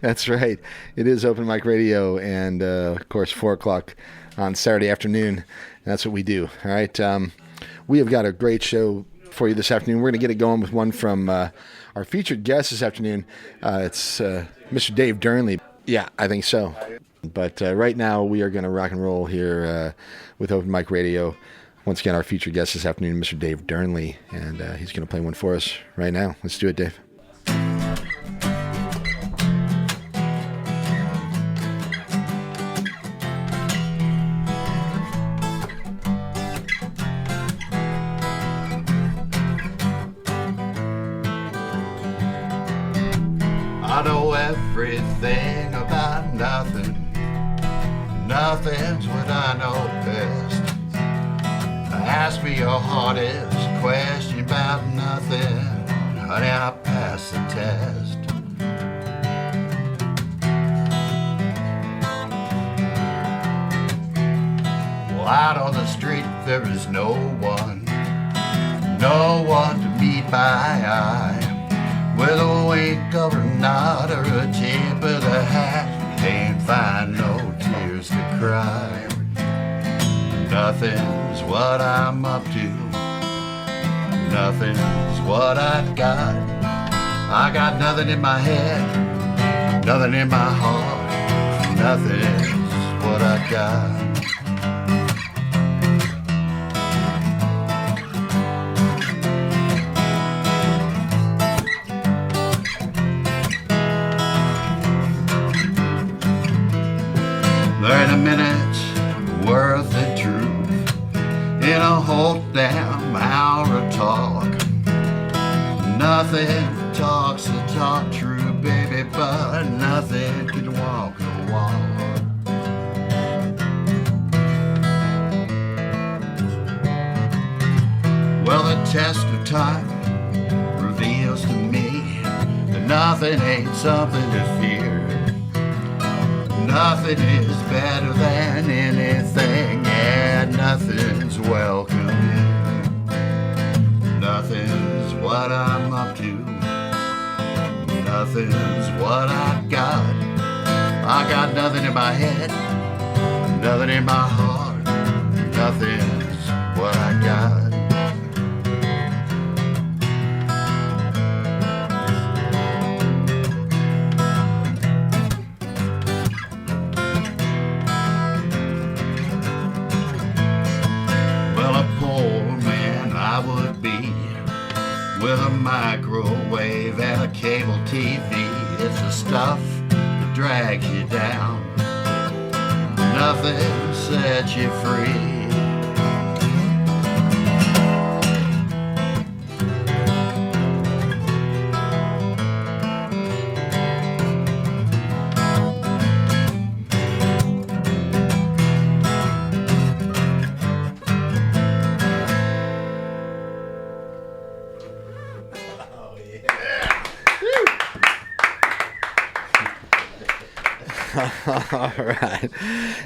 That's right. It is Open Mic Radio, and of course 4 o'clock on Saturday afternoon. That's what we do. All right. We have got a great show for you this afternoon. We're going to get it going with one from our featured guest this afternoon. It's Mr. Dave Dearnley. Yeah, I think so. But right now we are going to rock and roll here with Open Mic Radio. Once again, our featured guest this afternoon, Mr. Dave Dearnley, and he's going to play one for us right now. Let's do it, Dave. I know everything about nothing. Nothing's what I know best. Ask me your hardest question about nothing. Honey, I passed the test. Well, out on the street there is no one to meet my eye. With a wink of a nod or a tip of the hat, can't find no tears to cry. Nothing's what I'm up to. Nothing's what I've got. I got nothing in my head, nothing in my heart. Nothing's what I got. There ain't a minute worth the truth in a whole damn hour of talk. Nothing talks the talk true, baby, but nothing can walk the walk. Well, the test of time reveals to me that nothing ain't something to fear. Nothing is better than anything, and nothing's welcome here. Nothing's what I'm up to. Nothing's what I've got. I got nothing in my head, nothing in my heart. Nothing's what I got. With a microwave and a cable TV, it's the stuff that drags you down. Nothing sets you free. All right.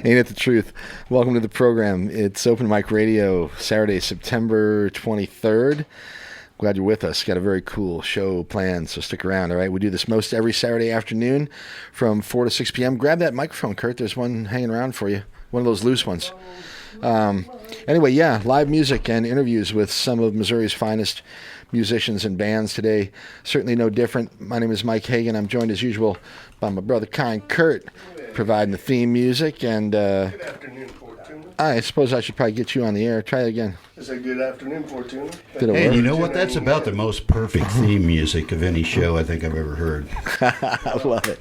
Ain't it the truth? Welcome to the program. It's Open Mic Radio, Saturday, September 23rd. Glad you're with us. Got a very cool show planned, so stick around, all right? We do this most every Saturday afternoon from 4 to 6 p.m. Grab that microphone, Kurt. There's one hanging around for you, one of those loose ones. Anyway, yeah, live music and interviews with some of Missouri's finest musicians and bands today. Certainly no different. My name is Mike Hagan. I'm joined as usual by my brother Kind Kurt, providing the theme music. And good afternoon, Fortuna. I suppose I should probably get you on the air. Try it again. I said good afternoon, Fortuna. Did it Hey, work? you know what? That's about the most perfect theme music of any show I think I've ever heard. I love it.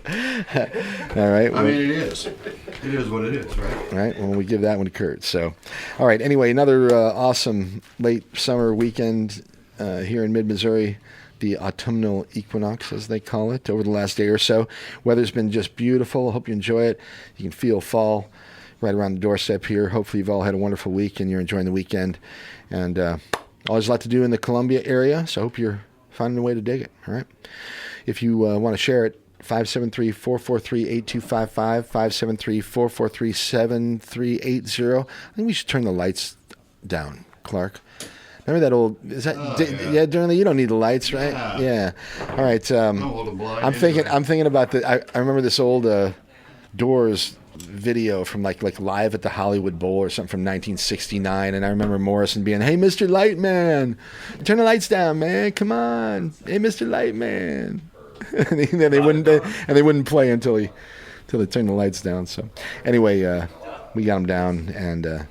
All right. I mean, it is. It is what it is, right? All right. Well, we give that one to Kurt. So, all right. Anyway, another awesome late summer weekend here in mid-Missouri. The autumnal equinox, as they call it, over the last day or so. Weather's been just beautiful. I hope you enjoy it. You can feel fall right around the doorstep here. Hopefully you've all had a wonderful week and you're enjoying the weekend. And always a lot to do in the Columbia area, so I hope you're finding a way to dig it, all right? If you want to share it, 573-443-8255, 573-443-7380. I think we should turn the lights down, Clark. Remember that old? Is that yeah, Dearnley? You don't need the lights, right? Yeah. All right. I'm thinking about the. I remember this old Doors video from like Live at the Hollywood Bowl or something from 1969, and I remember Morrison being, "Hey, Mr. Lightman, turn the lights down, man. Come on, hey, Mr. Lightman." And then they wouldn't play until they turned the lights down. So anyway, we got them down and.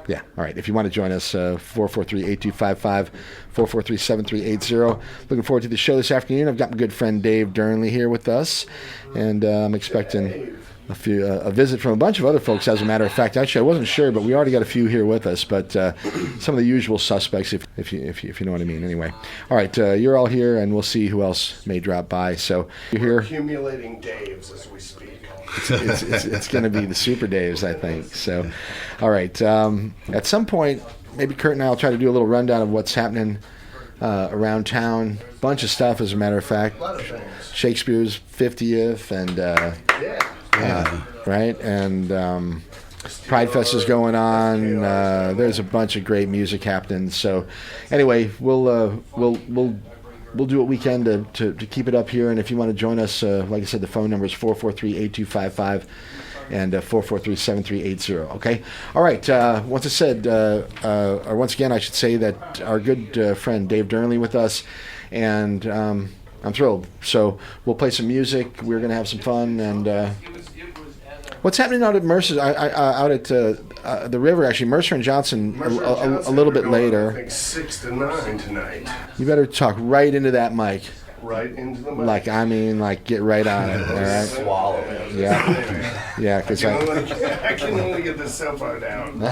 Yeah, all right. If you want to join us, 443-8255, 443-7380. Looking forward to the show this afternoon. I've got my good friend Dave Dearnley here with us, and I'm expecting a visit from a bunch of other folks, as a matter of fact. Actually, I wasn't sure, but we already got a few here with us, but some of the usual suspects, if you know what I mean. Anyway, all right, you're all here, and we'll see who else may drop by. So you're here. We're accumulating Daves as we speak. It's going to be the Super Daves, I think. So, all right. At some point, maybe Kurt and I will try to do a little rundown of what's happening around town. Bunch of stuff, as a matter of fact. A lot of things. Shakespeare's 50th, and right, and Pride Fest is going on. There's a bunch of great music happening. So, anyway, we'll do what we can to keep it up here. And if you want to join us, like I said, the phone number is 443-8255 and 443-7380. Okay? All right. Once again, I should say that our good friend Dave Dearnley with us, and I'm thrilled. So we'll play some music. We're going to have some fun. And what's happening out at Mercer's? Out at the river, actually. Mercer and Johnson a little bit later. I think 6 to 9 tonight. You better talk right into that mic. Right into the mic. Like get right on it. All right. Swallow it. Yeah. Yeah. Because I can only get this so far down.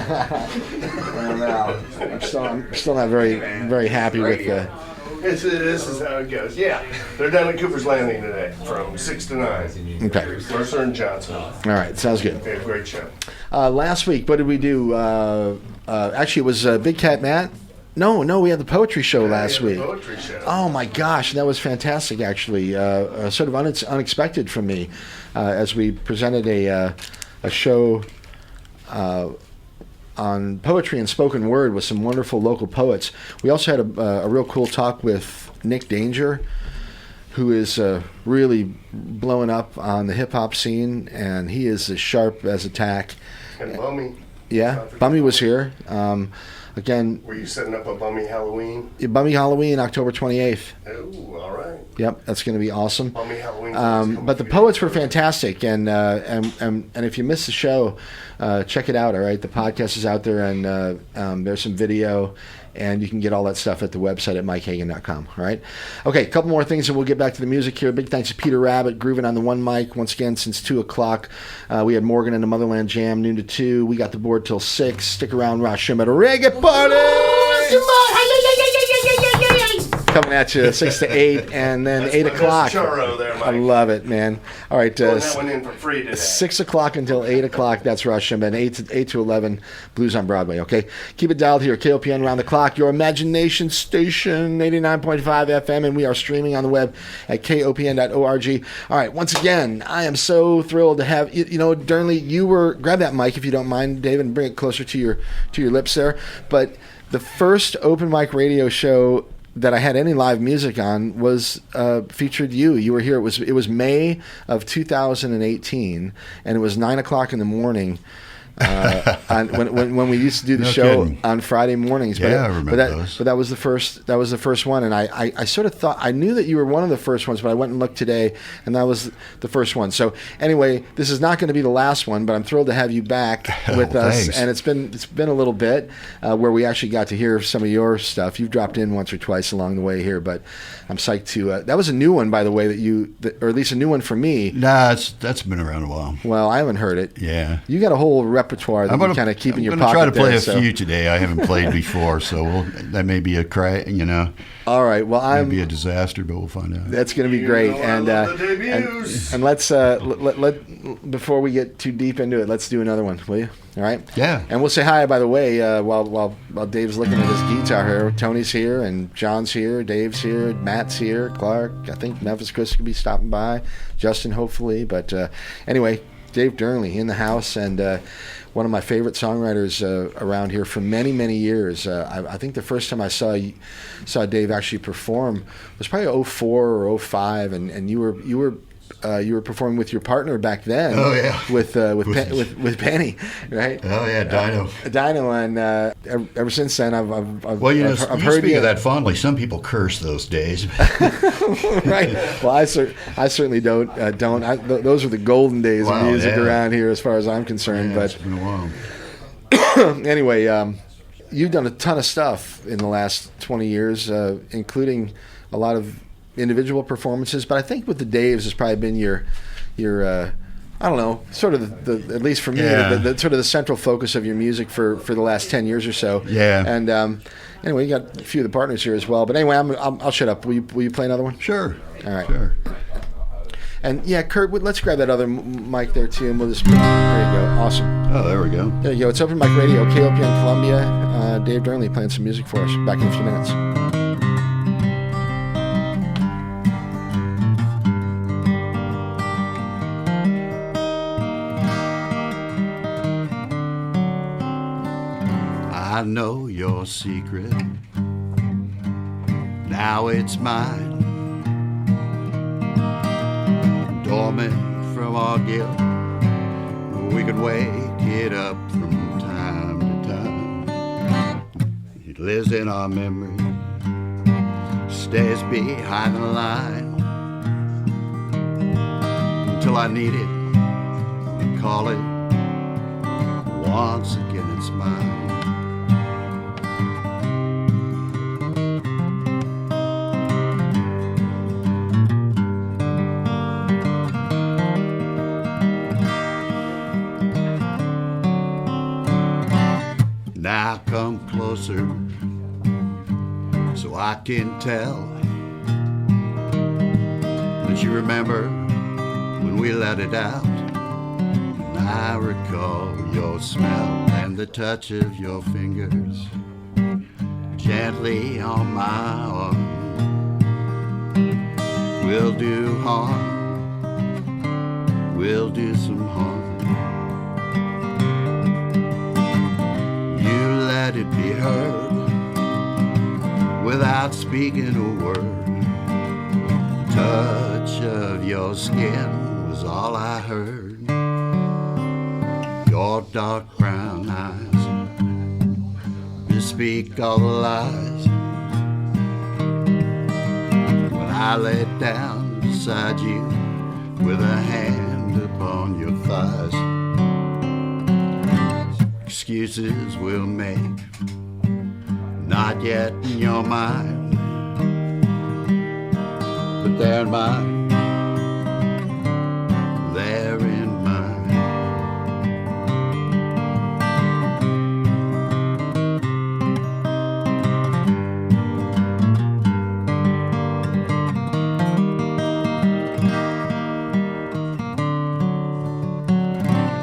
I'm still not very happy with the. This is how it goes. Yeah, they're down at Cooper's Landing today from 6 to 9. Okay. Mercer and Johnson. All right. Sounds good. Okay, great show. Last week, what did we do? Actually, it was Big Cat Matt. No, we had the poetry show last week. Poetry show. Oh my gosh, that was fantastic. Actually, sort of unexpected from me, as we presented a show on poetry and spoken word with some wonderful local poets. We also had a real cool talk with Nick Danger, who is really blowing up on the hip hop scene, and he is as sharp as a tack. And Bummy. Yeah, Bummy was here. Again, Were you setting up a Bummy Halloween? Bummy Halloween, October 28th. Oh, all right. Yep, that's going to be awesome. Bummy Halloween. But the poets were fantastic, and if you missed the show, check it out. All right, the podcast is out there, and there's some video, and you can get all that stuff at the website at mikehagan.com. All right. Okay, a couple more things, and we'll get back to the music here. Big thanks to Peter Rabbit, grooving on the one mic once again since 2:00. We had Morgan and the Motherland Jam noon to 2. We got the board till 6. Stick around, Rosh at a reggae party. Coming at you 6 to 8, and then That's 8 my o'clock. best churro there, Mike. I love it, man. All right, Pulling that one in for free today. 6 o'clock until 8 o'clock. That's Rush, and then 8 to 11, Blues on Broadway. Okay, keep it dialed here. KOPN round the clock, your imagination station, 89.5 FM, and we are streaming on the web at kopn.org. All right, once again, I am so thrilled to have you know, Dearnley. You were grab that mic if you don't mind, David, and bring it closer to your lips there. But the first open mic radio show that I had any live music on was featured you. You were here. It was May of 2018, and it was 9 o'clock in the morning. When we used to do the show kidding. on Friday mornings. Yeah, I remember those. But that was the first one, and I sort of thought, I knew that you were one of the first ones, but I went and looked today, and that was the first one. So anyway, this is not going to be the last one, but I'm thrilled to have you back with us. Thanks. And it's been a little bit where we actually got to hear some of your stuff. You've dropped in once or twice along the way here, but I'm psyched to. That was a new one, by the way, or at least a new one for me. Nah, that's been around a while. Well, I haven't heard it. Yeah. You got a whole repertoire that you kind of keep in your pocket. I'm going to try to play there, a few today. I haven't played before, so that may be a crack, All right. Well, maybe a disaster, but we'll find out. That's going to be great. I love the debuts. And let's let before we get too deep into it, let's do another one, will you? All right. Yeah. And we'll say hi, by the way, while Dave's looking at his guitar here. Tony's here, and John's here, Dave's here, Matt's here, Clark. I think Memphis Chris could be stopping by, Justin hopefully. But anyway, Dave Dearnley in the house, and one of my favorite songwriters around here for many, many years. I think the first time I saw Dave actually perform was probably '04 or '05, and you were performing with your partner back then. Oh yeah, with Penny, right? Oh yeah, Dino, and ever since then I've well, you heard speak of that fondly. Some people curse those days. Right. Well, I certainly don't. Those are the golden days of music around here, as far as I'm concerned. But it's been a while. Anyway, you've done a ton of stuff in the last 20 years, including a lot of individual performances. But I think with the Daves has probably been your I don't know, sort of the at least for me, the sort of the central focus of your music for the last 10 years or so. Yeah. And anyway, you got a few of the partners here as well. But anyway, I'll shut up. Will you play another one? Sure. All right. Sure. And yeah, Kurt, let's grab that other mic there too, and we'll just there you go. Awesome. Oh, there we go. There you go. It's Open Mic Radio, KOPN Columbia. Dave Dearnley playing some music for us. Back in a few minutes. I know your secret, now it's mine. Dormant from our guilt, we could wake it up from time to time. It lives in our memory, stays behind the line. Until I need it, we call it, once again it's mine. Now come closer so I can tell that you remember when we let it out. And I recall your smell and the touch of your fingers gently on my arm. We'll do harm, we'll do some harm. Let it be heard without speaking a word. Touch of your skin was all I heard. Your dark brown eyes bespeak all the lies. When I lay down beside you with a hand upon your thighs, excuses we'll make, not yet in your mind, but they're in mine, they're in mine.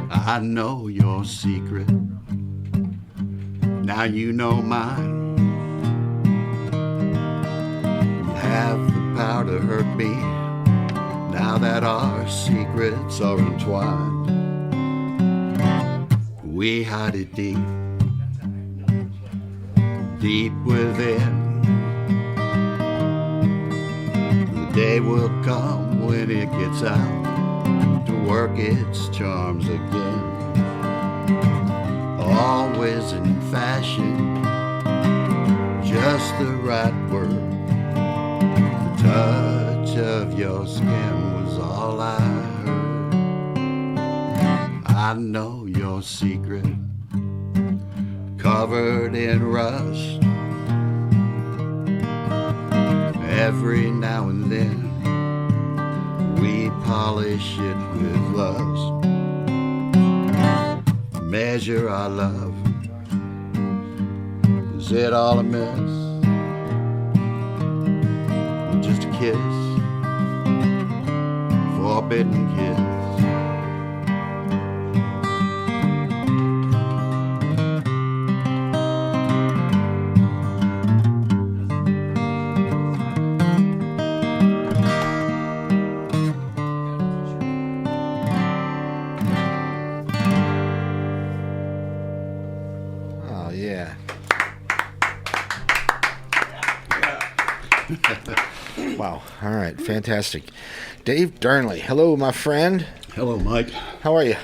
I know your secret, now you know mine. You have the power to hurt me, now that our secrets are entwined. We hide it deep, deep within. The day will come when it gets out to work its charms again. Always in fashion, just the right word. The touch of your skin was all I heard. I know your secret, covered in rust. Every now and then we polish it with lust. Measure our love, is it all a mess? Just a kiss, forbidden kiss. yeah. Wow. All right. Fantastic. Dave Dearnley. Hello, my friend. Hello, Mike. How are you?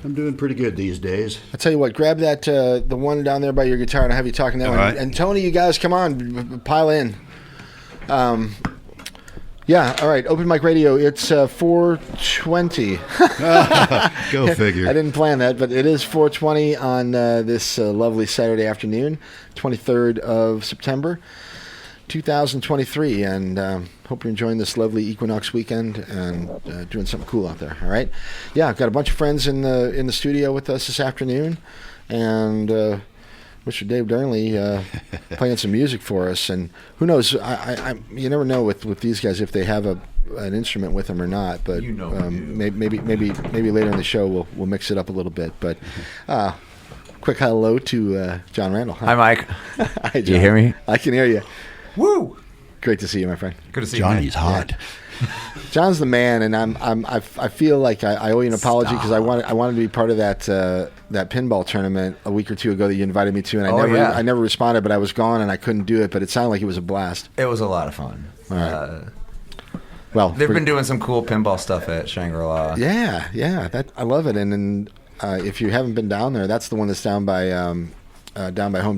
I'm doing pretty good these days. I tell you what, grab that the one down there by your guitar, and I'll have you talking now. All right. And Tony, you guys, come on, pile in. Yeah, all right. Open Mic Radio. It's 4:20. Go figure. I didn't plan that, but it is 4:20 on this lovely Saturday afternoon, 23rd of September, 2023, and hope you're enjoying this lovely equinox weekend and doing something cool out there. All right. Yeah, I've got a bunch of friends in the studio with us this afternoon, and Mr. Dave Dearnley playing some music for us. And who knows? I you never know with these guys if they have an instrument with them or not. But maybe later in the show we'll mix it up a little bit. But quick hello to John Randall. Hi, Mike. Hi, John. You hear me? I can hear you. Woo! Great to see you, my friend. Good to see you. Johnny's hot. John's the man, and I feel like I owe you an apology because I wanted to be part of that pinball tournament a week or two ago that you invited me to, and I never responded, but I was gone and I couldn't do it. But it sounded like it was a blast. It was a lot of fun. All right. Well, they've been doing some cool pinball stuff at Shangri-La. Yeah, I love it. And if you haven't been down there, that's the one that's down by Home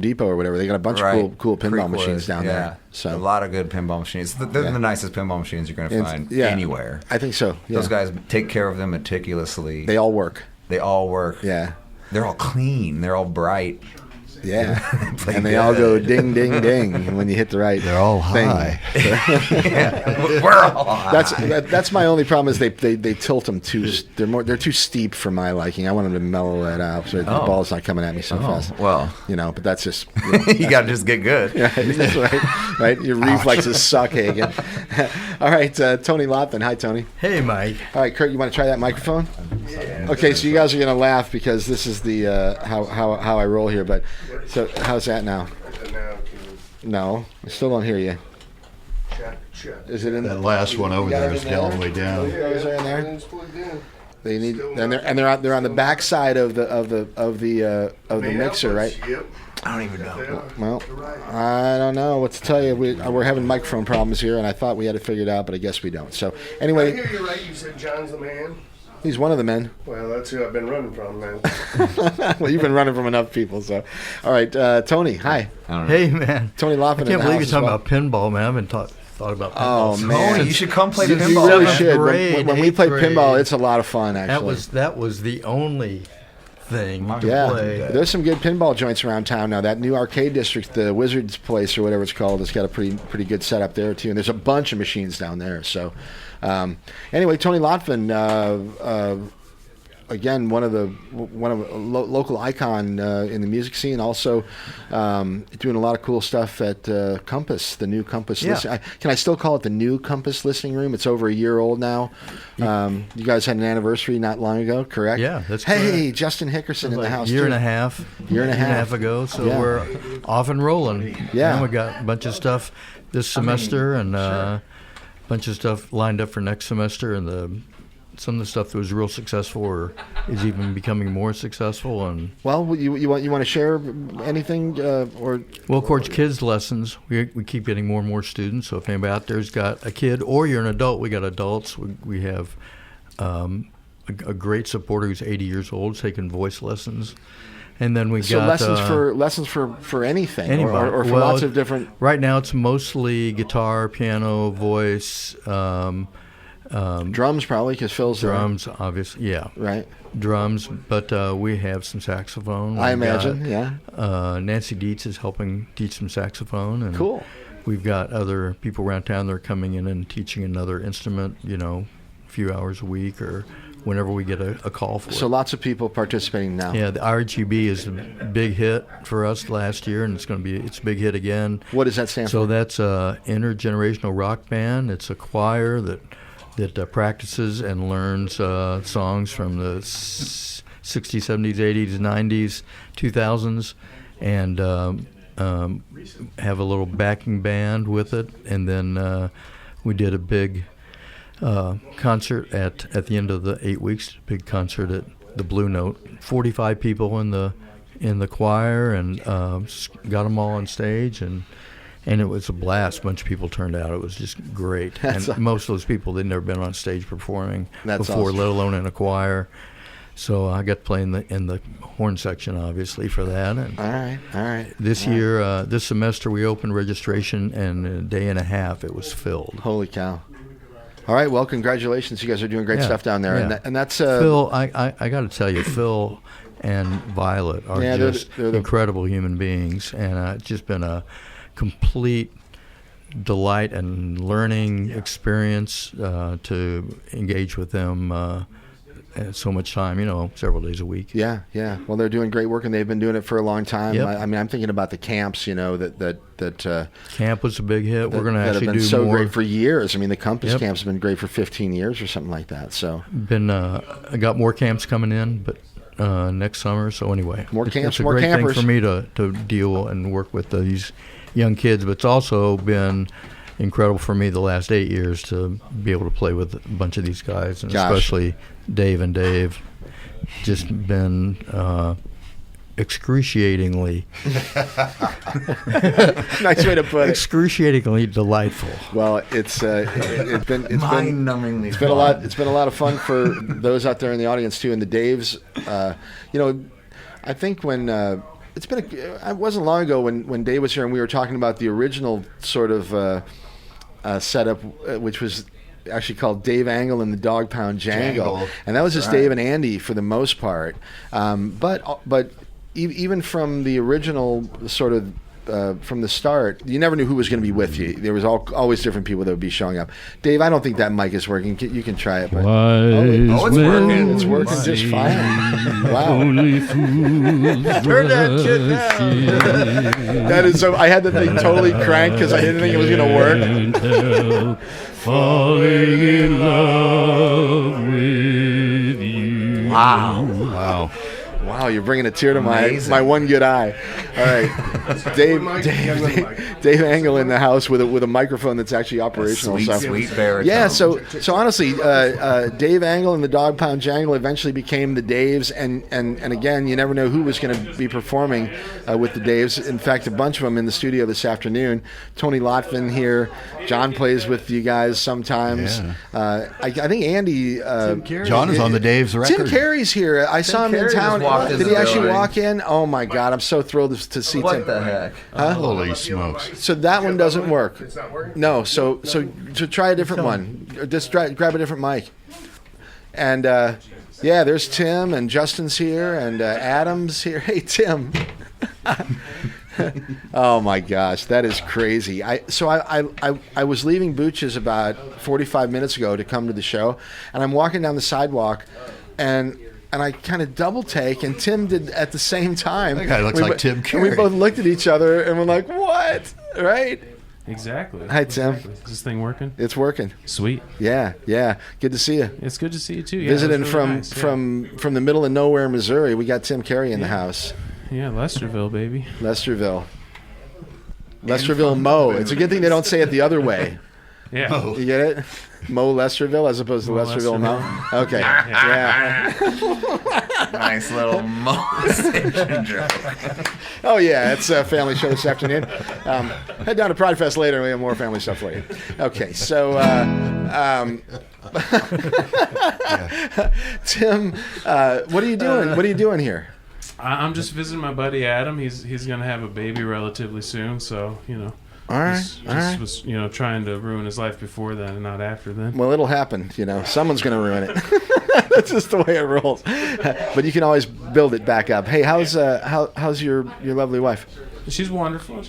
Depot or whatever. They got a bunch of cool pinball machines down there. So a lot of good pinball machines. They're the nicest pinball machines you're going to find anywhere. I think so. Yeah. Those guys take care of them meticulously. They all work. Yeah. They're all clean. They're all bright. Yeah, and they all go ding, ding, ding when you hit the right. They're all thing. high. We're all high. That's my only problem is they tilt them too. They're too steep for my liking. I want them to mellow that out so the ball's not coming at me so fast. Well, but that's just you got to just get good. Yeah, that's right. Your reflexes suck, Hagen. All right, Tony Lotven. Hi, Tony. Hey, Mike. All right, Kurt, you want to try that microphone? Yeah. Okay, so you guys are gonna laugh because this is the how I roll here, but. So how's that now? No, I still don't hear you. Is it in that last one over there is all the way down? Those are in there. They need, and they're on the back side of the mixer, right? Yep. I don't even know. Well, I don't know what to tell you. We're having microphone problems here, and I thought we had it figured out, but I guess we don't. So anyway, I hear you right. You said John's the man. He's one of the men. Well, that's who I've been running from, man. Well, you've been running from enough people, so. All right, Tony, hi. Hey, man. Tony Lotven. I can't believe you're talking about pinball, man. I haven't thought about pinball. Oh, man. Tony, you should come play the pinball. You really should. Grade, when we play pinball, it's a lot of fun, actually. That was the only thing to play. There's some good pinball joints around town now. That new arcade district, the Wizards Place or whatever it's called, has got a pretty good setup there, too. And there's a bunch of machines down there. So, anyway, Tony Lotven, again, one of a local icon in the music scene. Also, doing a lot of cool stuff at Compass, the new Compass. Yeah. Can I still call it the new Compass listening room? It's over a year old now. You guys had an anniversary not long ago, correct? Yeah, that's Hey, correct. Justin Hickerson in the house. Year too. and a half ago. So we're off and rolling. Yeah, and we got a bunch of stuff this semester and a bunch of stuff lined up for next semester, and some of the stuff that was real successful or is even becoming more successful. And well, you want to share anything or? Well, of course, kids lessons. We keep getting more and more students. So if anybody out there's got a kid or you're an adult, we got adults. We have a great supporter who's 80 years old taking voice lessons. And then we got lessons for anything, anybody. or for lots of different. Right now, it's mostly guitar, piano, voice. Drums probably, because Phil's drums, obviously, yeah. Right. Drums, but we have some saxophone. I imagine, yeah. Nancy Dietz is helping teach some saxophone, and cool. We've got other people around town that are coming in and teaching another instrument, a few hours a week or whenever we get a call for it. So lots of people participating now. Yeah, the RGB is a big hit for us last year, and it's a big hit again. What does that stand for? So that's a intergenerational rock band. It's a choir that practices and learns songs from the 60s, 70s, 80s, 90s, 2000s, and have a little backing band with it. And then we did a big concert at the end of the 8 weeks, big concert at the Blue Note. 45 people in the in the choir and got them all on stage, and it was a blast. A bunch of people turned out. It was just great. And most of those people, they'd never been on stage performing before, awesome. Let alone in a choir. So I got to play in the horn section, obviously, for that. And all right. This year, this semester, we opened registration, and in a day and a half, it was filled. Holy cow! All right, well, congratulations. You guys are doing great stuff down there. Yeah. And that's Phil. I got to tell you, Phil and Violet are just they're incredible human beings, and it's just been a complete delight and learning experience to engage with them. So much time, several days a week. Yeah. Well, they're doing great work, and they've been doing it for a long time. Yep. I mean, I'm thinking about the camps, that camp was a big hit. We're going to actually do more. That have been so great for years. I mean, the Compass camps have been great for 15 years or something like that. So I got more camps coming in, but next summer. So anyway, more camps, it's a more great campers. thing for me to deal and work with these young kids, but it's also been incredible for me the last 8 years to be able to play with a bunch of these guys, and especially Dave and Dave. Just been excruciatingly nice way to put it. Excruciatingly delightful. Well, it's mind-numbingly. It's been a lot of fun for those out there in the audience too. And the Daves, I think when it wasn't long ago when Dave was here and we were talking about the original sort of setup, which was actually called Dave Angle and the Dog Pound Jangle. And that was just Dave and Andy for the most part. But even from the original sort of from the start, you never knew who was going to be with you. There was always different people that would be showing up. Dave, I don't think that mic is working. You can try it. But it's working. It's working just fine. Wow. Turn that shit down. That is so. I had the thing totally cranked because I didn't think it was going to work. Falling in love with you. Wow, you're bringing a tear to my one good eye. All right, Dave Angle in the house with a microphone that's actually operational. Sweet baritone. Yeah, so honestly, Dave Angle and the Dog Pound Jangle eventually became the Daves, and again, you never know who was going to be performing with the Daves. In fact, a bunch of them in the studio this afternoon. Tony Lotven here. John plays with you guys sometimes. Yeah. I think Andy. John is on the Daves record. Tim Carey's here. I saw him in town. Did he actually walk in? Oh my God! I'm so thrilled to see Tim. What the heck? Huh? Holy smokes! So that one doesn't work. It's not working? No. So try a different one. Just grab a different mic. And there's Tim and Justin's here and Adam's here. Hey Tim. Oh my gosh, that is crazy. I was leaving Booch's about 45 minutes ago to come to the show, and I'm walking down the sidewalk, and I kind of double take, and Tim did at the same time. That guy looks like Tim Carey. And we both looked at each other, and we're like, "What?" Right? Exactly. Hi, Tim. Exactly. Is this thing working? It's working. Sweet. Yeah. Good to see you. It's good to see you too. Yeah, Visiting really from nice. from the middle of nowhere, Missouri. We got Tim Carey in the house. Yeah, Lesterville, baby. Lesterville, Mo. It's a good thing they don't say it the other way. Yeah. You get it? Mo Lesterville as opposed to Lesterville Mo? Okay. Yeah. Nice little Mo joke. Oh, yeah. It's a family show this afternoon. Head down to Pride Fest later and we have more family stuff for you. Okay. So, Tim, what are you doing? What are you doing here? I'm just visiting my buddy Adam. He's gonna have a baby relatively soon, so All right. Was trying to ruin his life before then and not after then. Well, it'll happen. Someone's going to ruin it. That's just the way it rolls. But you can always build it back up. Hey, how's your lovely wife? She's wonderful.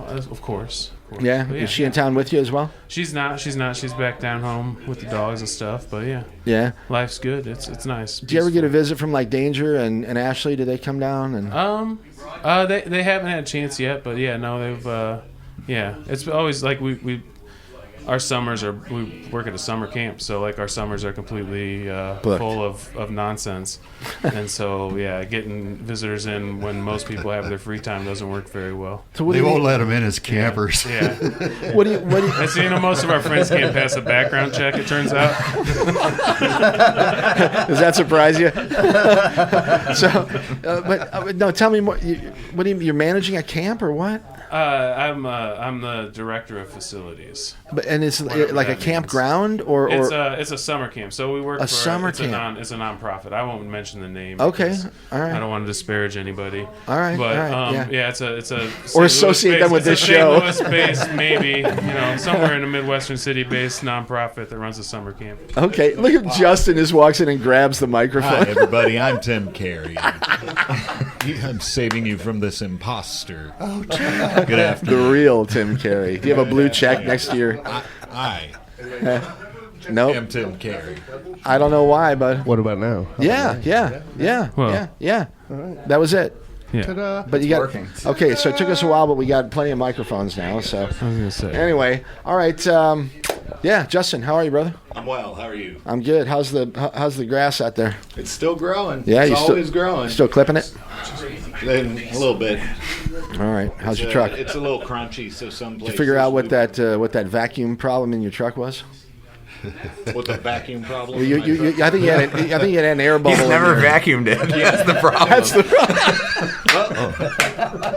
Of course. Yeah? But Is she in town with you as well? She's not. She's back down home with the dogs and stuff. But yeah. Yeah. Life's good. It's nice. Do you ever get a visit from like Danger and Ashley? Do they come down? And they haven't had a chance yet. But yeah, no, they've. Yeah, it's always like we our summers we work at a summer camp, so like our summers are completely full of nonsense, and so getting visitors in when most people have their free time doesn't work very well. So they won't let them in as campers. Yeah. What do you? And so, most of our friends can't pass a background check, it turns out. Does that surprise you? But no, tell me more. What do you? You're managing a camp or what? I'm the director of facilities. And it's like a campground or it's a summer camp. So we work a summer camp. It's a nonprofit. I won't mention the name. Okay, all right. I don't want to disparage anybody. All right, but all right, it's a or associate them with this show. St. Louis-based, maybe somewhere in a Midwestern city-based nonprofit that runs a summer camp. Okay, look at Justin just walks in and grabs the microphone. Hi everybody, I'm Tim Carey. I'm saving you from this imposter. Oh, good afternoon. The real Tim Carey. Do you have a blue check next to your? I Nope. am Tim Carey. I don't know why, but What about now? yeah. That was it. Yeah. Ta-da. But you got working. Okay, so it took us a while, but we got plenty of microphones now. So I was gonna say. anyway, all right. Justin, how are you, brother? I'm well. How are you? I'm good. How's the grass out there? It's still growing. Yeah, it's you always still growing. Still clipping it? Then a little bit. All right. How's your truck? It's a little crunchy, so some Did places. you figure out what that vacuum problem in your truck was? What the vacuum problem? Well, I think you had an air bubble. He's never vacuumed it. That's the problem. That's the problem.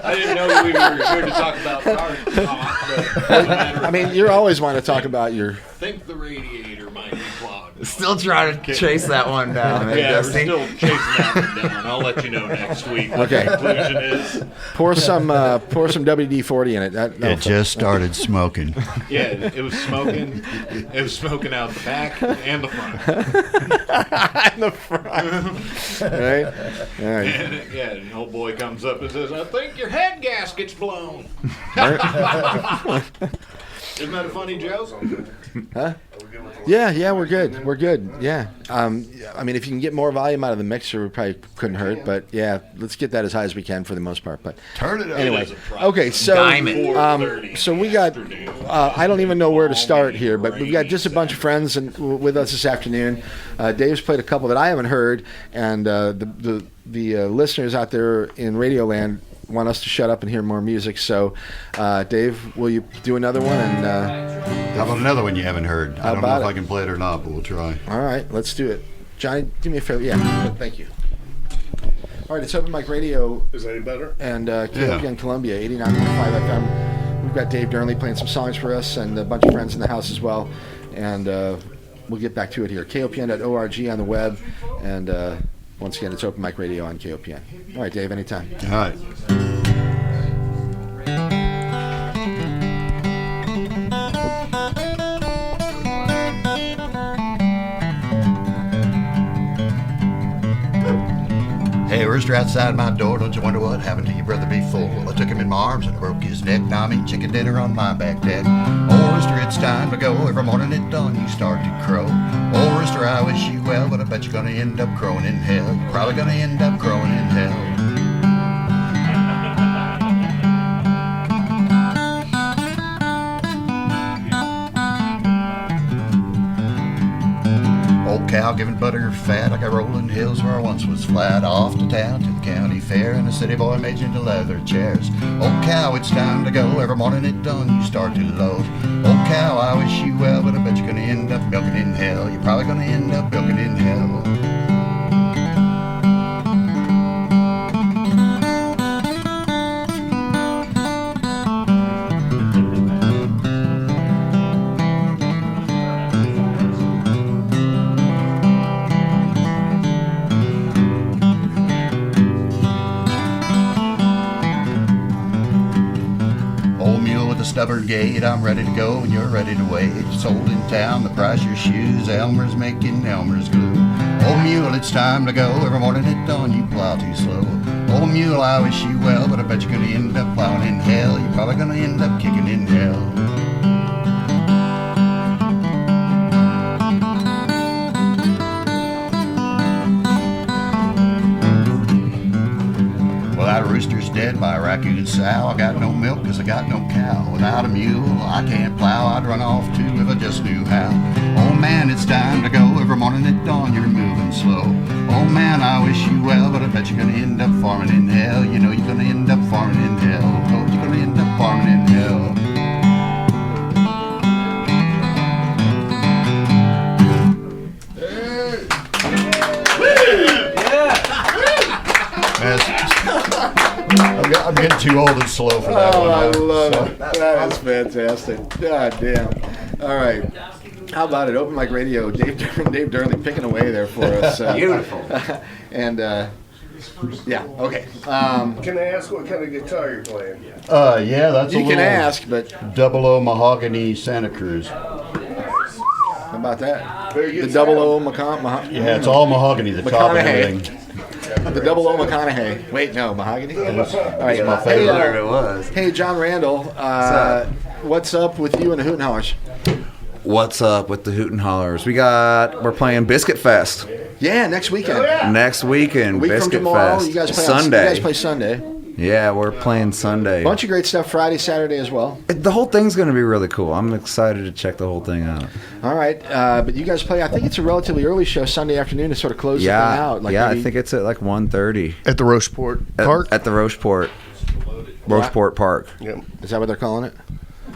I didn't know we were here to talk about cars. I mean, you always want to talk about your. I think the radiator might be clogged. Still trying to chase that one down. Yeah, we're still chasing that one down. I'll let you know next week what Okay. the conclusion is. Pour some WD-40 in it. It just started smoking. Yeah, it was smoking. It was smoking out the back and the front. in the front. Right? All right. And an old boy comes up and says, "I think your head gasket's blown." Isn't that a funny joke? Huh? Yeah, we're good. We're good. Yeah. I mean, if you can get more volume out of the mixer, we probably couldn't hurt. But yeah, let's get that as high as we can for the most part. But Turn it up. anyway, okay. So, so we got. I don't even know where to start here, but we've got just a bunch of friends with us this afternoon. Dave's played a couple that I haven't heard, and the listeners out there in Radioland want us to shut up and hear more music. So, Dave, will you do another one? And How about another one you haven't heard? I don't know about if it? I can play it or not, but we'll try. all right, let's do it. Johnny, do me a favor. Yeah, thank you. All right, it's Open Mic Radio Is that any better? and KOPN Columbia, 89.5 FM. We've got Dave Dearnley playing some songs for us and a bunch of friends in the house as well. And we'll get back to it here. KOPN.org on the web. And once again, it's Open Mic Radio on KOPN. All right, Dave, anytime. All right. Hey, rooster outside my door, don't you wonder what happened to your brother before? Well, I took him in my arms and broke his neck. Now I'm eating chicken dinner on my back deck. Oh, rooster, it's time to go. Every morning at dawn you start to crow. Oh, rooster, I wish you well, but I bet you're gonna end up crowing in hell. You're probably gonna end up crowing in hell. Old cow giving butter fat. I got rolling hills where I once was flat. Off to town to the county fair, and the city boy made you into leather chairs. Old cow, it's time to go. Every morning at dawn you start to load. Old cow, I wish you well, but I bet you're gonna end up milking in hell. You're probably gonna end up milking in hell. Stubborn gait, I'm ready to go and you're ready to wait. Sold in town, the price of your shoes, Elmer's making Elmer's glue. Old mule, it's time to go. Every morning at dawn you plow too slow. Old mule, I wish you well, but I bet you're gonna end up plowing in hell. You're probably gonna end up kicking in hell. rooster's dead by a raccoon sow. I got no milk 'cause I got no cow. Without a mule, I can't plow. I'd run off too if I just knew how. Oh man, it's time to go. Every morning at dawn, you're moving slow. Oh man, I wish you well, but I bet you're gonna end up farming in hell. You know you're gonna end up farming in hell. Oh, you're gonna end up farming in hell. I'm getting too old and slow for that one. I love it. That is fantastic. God damn. All right. How about it? Open mic radio. Dave Dearnley picking away there for us. Beautiful. And yeah, okay. Can I ask what kind of guitar you're playing? Yeah, that's You a can little ask, but 00 mahogany Santa Cruz. how about that? Very The good. 00 Yeah, it's all mahogany, the top and McConaughey. everything. The 00 McConaughey. Wait, no, mahogany. All right, my hey, favorite. It was. hey, John Randall. What's up with you and the Hoot and Hollers? What's up with the Hoot and Hollers? We're playing Biscuit Fest Yeah, next weekend. next weekend. A week Biscuit from tomorrow, Fest you guys play Sunday. You guys play Sunday. Yeah, we're playing Sunday. Bunch of great stuff Friday, Saturday as well. The whole thing's going to be really cool. I'm excited to check the whole thing out. All right, but you guys play. I think it's a relatively early show Sunday afternoon to sort of close the thing out. Like yeah, maybe- I think it's at like 1:30 At the Rocheport Park? at the Rocheport Park. Yep. Is that what they're calling it?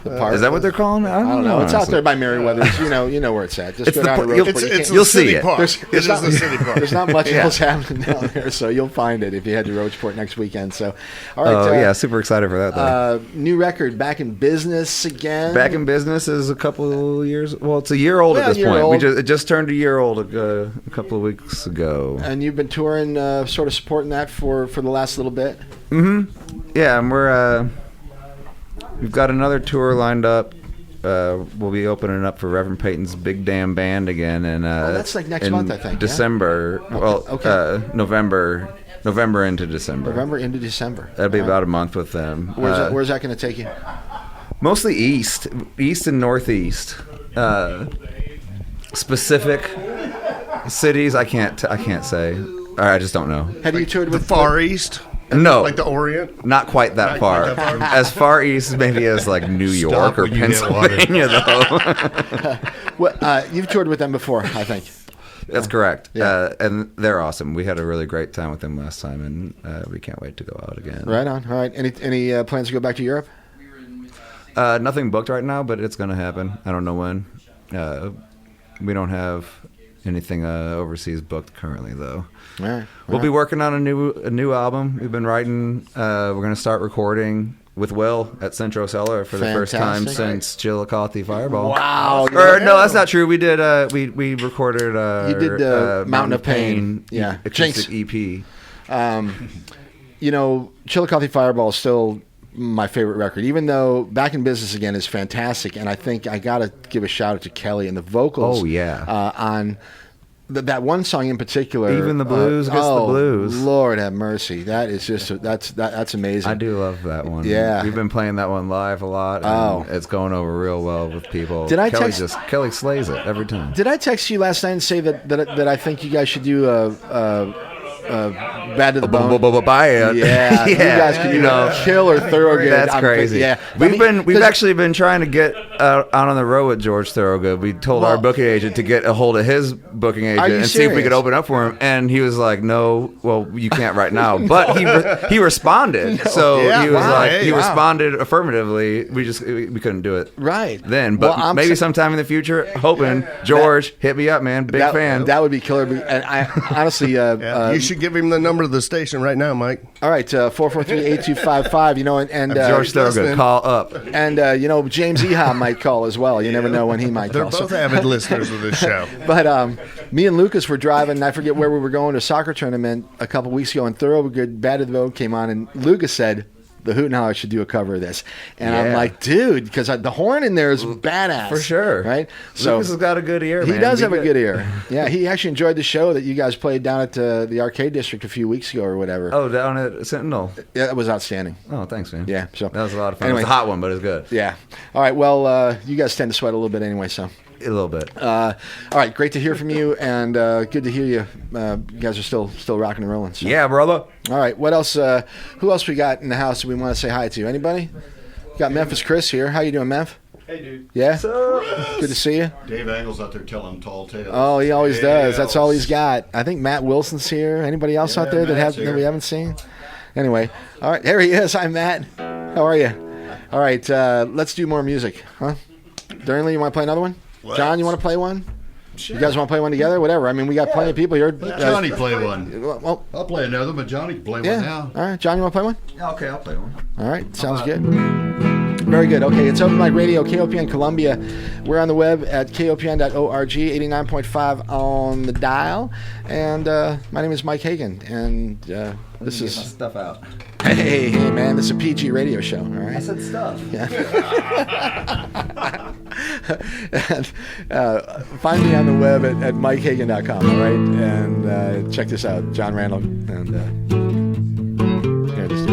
The park. Is that what they're calling it? I don't know. It's out honestly. there by Merriweather's. You know where it's at. Just It's go the down par- to you'll- Rocheport. You It's can't- You'll the see city it. park. There's It is not- the city park. There's not much Yeah. else happening down there, so you'll find it if you head to Rocheport next weekend. So, all right. Oh yeah, super excited for that. Though. New record, back in business again. Back in business is a couple years. Well, it's a year old Well, at this a year point. old. It just turned a year old a couple of weeks ago. And you've been touring, sort of supporting that for the last little bit. Yeah, and we've got another tour lined up. We'll be opening up for Reverend Peyton's Big Damn Band again, and that's like next in month, I think, yeah? December. Well, okay. November into December. November into December. That'll be All right. about a month with them. Where's that going to take you? Mostly east and northeast. Specific cities I can't say. Or I just don't know. Have you toured The with Far East? No, Like the Orient? not quite that far. As far east maybe as like New York or when you get water. Pennsylvania, though. Well, you've toured with them before, I think. That's correct. Yeah. And they're awesome. We had a really great time with them last time, and we can't wait to go out again. Right on. All right. Any plans to go back to Europe? Nothing booked right now, but it's going to happen. I don't know when. We don't have anything overseas booked currently, though. All right. We'll be working on a new album. We've been writing. We're going to start recording with Will at Centro Cellar for the first time Fantastic. since Chillicothe Fireball. Wow. Or no, that's not true. We did. We recorded. You did Mountain of Pain. Yeah. acoustic EP. Chillicothe Fireball is still my favorite record, even though Back in Business Again is fantastic. And I think I got to give a shout out to Kelly and the vocals. Oh, yeah. On that one song in particular. Even the blues gets the blues. Lord have mercy. That is just, that's amazing. I do love that one. Yeah. We've been playing that one live a lot. And it's going over real well with people. Did I Kelly text- Kelly slays it every time. Did I text you last night and say that I think you guys should do Bad to the Bone? Buy it. Yeah, you guys could do a killer Thorogood. That's crazy. Yeah, We've actually been trying to get out on the road with George Thorogood. We told our booking agent to get a hold of his booking agent you and see if we serious? could open up for him, and he was like, "No, well, you can't right now." But he responded, so Yeah, he was wow, like, hey, he wow. responded affirmatively. We couldn't do it right then, but Well, I'm maybe sa- sometime in the future. Hoping George, hit me up, man. Big fan. That would be killer. And I honestly, You should give him the number of the station right now, Mike. all right, 443-8255. And George Thorogood, listening. call up. and James Eha might call as well. You never know when he might They're call. both avid listeners of this show. But me and Lucas were driving, and I forget where we were going to a soccer tournament a couple weeks ago, and Thorogood Bad to the Bone came on, and Lucas said, the Hoot and Holler should do a cover of this. And I'm Yeah. like, dude, because the horn in there is badass. For sure. Right? So Lucas has got a good ear, he man. does Be have a good ear. Yeah, he actually enjoyed the show that you guys played down at the Arcade District a few weeks ago or whatever. Oh, down at Sentinel. Yeah, that was outstanding. Oh, thanks, man. Yeah, so That was a lot of fun. Anyway. It was a hot one, but it was good. Yeah. All right, well, you guys tend to sweat a little bit anyway, so A little bit. All right, great to hear from you, and good to hear you. You guys are still rocking and rolling. So. Yeah, brother. All right, what else? Who else we got in the house that we want to say hi to? Anybody? Got Memphis Chris here. How you doing, Memph? Hey, dude. Yeah? Good to see you. Dave Angle's out there telling tall tales. Oh, he always does. That's all he's got. I think Matt Wilson's here. Anybody else out there that we haven't seen? Anyway, all right, there he is. Hi, Matt. How are you? All right, let's do more music, huh? Dearnley, you want to play another one? What? John, you want to play one? Sure. You guys want to play one together? Whatever. I mean, we got plenty of people here. Let Johnny play one. Well, I'll play another, but Johnny can play yeah. one now. All right, John, you want to play one? Okay, I'll play one. All right, sounds good. Very good. Okay, it's Open Mic Radio, KOPN Columbia. We're on the web at kopn.org, 89.5 on the dial. And my name is Mike Hagan, and this is... stuff out. Hey, man, this is a PG radio show, all right? I said stuff. Yeah. And find me on the web at mikehagan.com, all right? And check this out, John Randall. And here it is.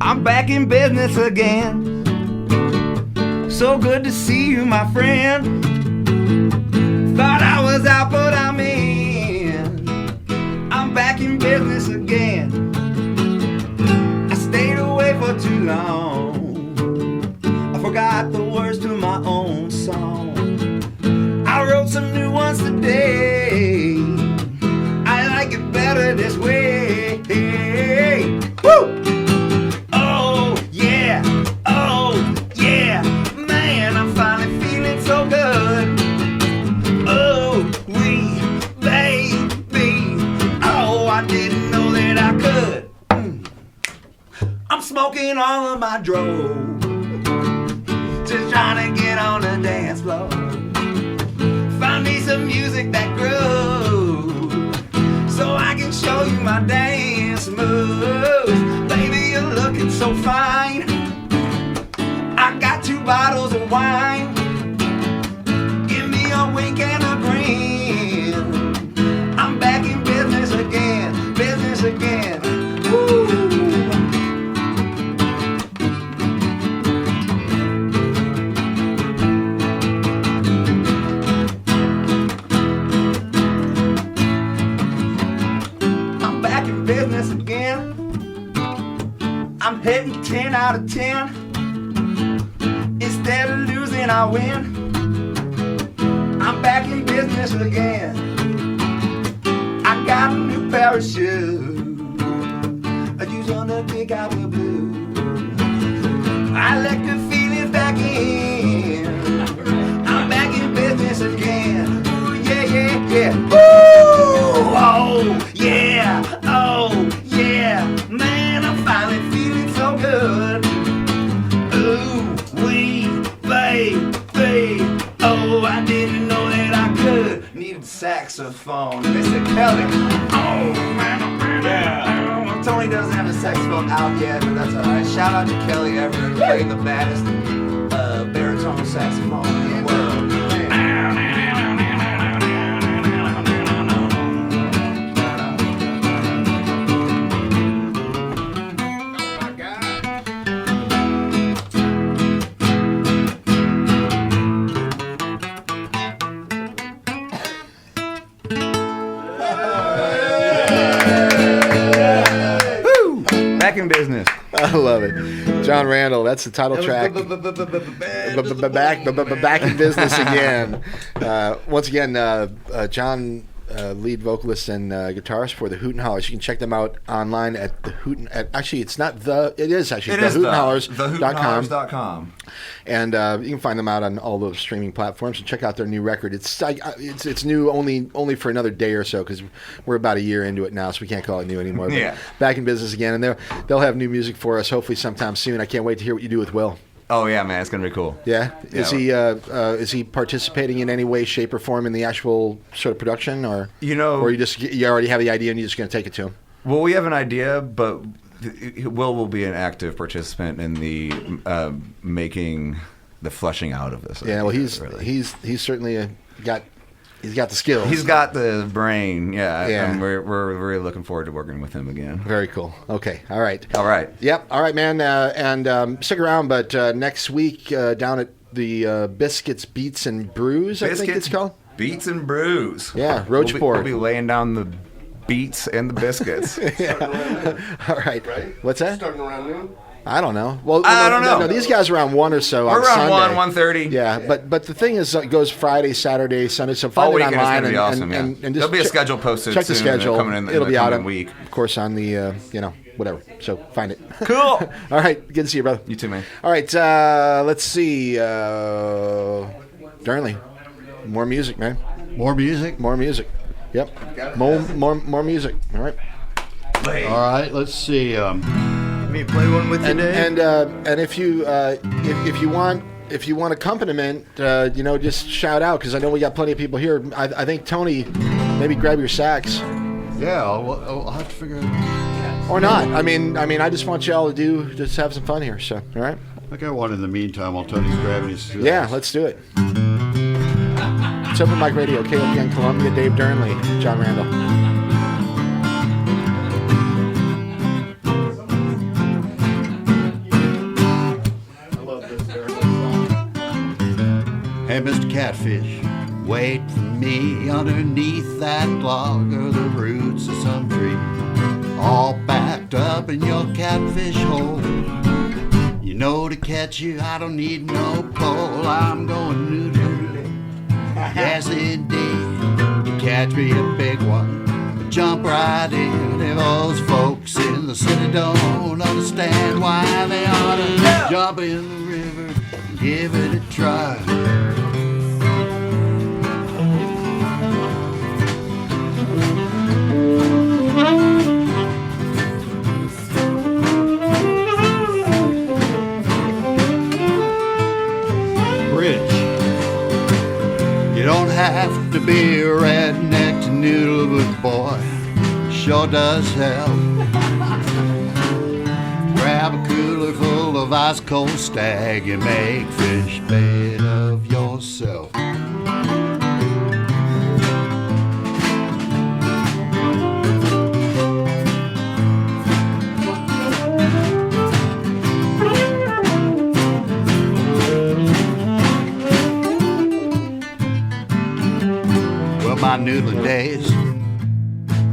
I'm back in business again. So good to see you, my friend. Thought I was out, but I'm in. I'm back in business again. I stayed away for too long. I forgot the words to my own song. I wrote some new ones today. I like it better this way. Woo! Smoking all of my dro, just trying to get on the dance floor. Find me some music that grows, so I can show you my dance moves. Baby, you're looking so fine. I got 2 bottles of wine. Give me a wink and a grin. I'm back in business again, business again. Woo! I'm hitting 10 out of 10. Instead of losing, I win. I'm back in business again. I got a new pair of shoes. I just wanna pick out the blue. I let the feelings back in. I'm back in business again. Ooh, yeah, yeah, yeah. Ooh, oh, yeah, oh, yeah. Man, I'm finally feeling so good. Ooh, wee, baby. Oh, I didn't know that I could. Needed saxophone. Mr. Kelly. Oh, man. Yeah. Tony doesn't have a saxophone out yet, but that's alright. Shout out to Kelly Everett, playing the baddest baritone saxophone in the world. Back in business. I love it. John Randall, that's the title track. Back in business again. Once again, John, lead vocalist and guitarist for the Hoot and Hollers. You can check them out online at the Hoot. Actually, it's not the. It is actually the HootandHollers.com. And you can find them out on all those streaming platforms and check out their new record. It's new only for another day or so because we're about a year into it now, so we can't call it new anymore. But yeah. Back in business again, and they'll have new music for us hopefully sometime soon. I can't wait to hear what you do with Will. Oh yeah, man, it's gonna be cool. Yeah, is he participating in any way, shape, or form in the actual sort of production, or you already have the idea and you're just gonna take it to him? Well, we have an idea, but Will be an active participant in the making, the fleshing out of this. Yeah, well, he's certainly got He's got the skills. He's got the brain, yeah. Yeah. And we're really looking forward to working with him again. Very cool. Okay. All right. Yep. All right, man. And stick around, but next week down at the Biscuits, Beats, and Brews, I think it's called. Beats and Brews. Yeah, Roachport. We'll be laying down the beats and the biscuits. All right. Right? What's that? Starting around noon? I don't know. Well, I don't know. No, these guys are around 1 or so We're on around Sunday. 1:30. Yeah, but the thing is, it goes Friday, Saturday, Sunday. So All find it weekend is online gonna be awesome, and yeah. just There'll be a schedule posted Check the soon, schedule. coming in It'll the be out coming on, week. of course, on the whatever. So find it. Cool. All right. Good to see you, brother. You too, man. All right. Let's see. Darnley, more music, man. More music? More music. Yep. More music. All right. All right, let's see. Me play one with you, Dave? And if you want accompaniment, just shout out, because I know we got plenty of people here. I think Tony, maybe grab your sax. Yeah, I'll have to figure it out. Or not. I mean, I just want y'all to just have some fun here. So, all right. I got one in the meantime while Tony's grabbing his sax. Yeah, let's do it. It's Open Mic Radio, KOPN Columbia, Dave Dearnley, John Randall. Hey, Mr. Catfish, wait for me underneath that log or the roots of some tree. All backed up in your catfish hole. You know, to catch you, I don't need no pole. I'm going noodling. Yes, indeed. You catch me a big one, jump right in. If those folks in the city don't understand why they ought to jump in the river and give it a try. You don't have to be a redneck to noodle, but boy, sure does help. Grab a cooler full of ice cold stag and make fish bait of yourself. My noodling days,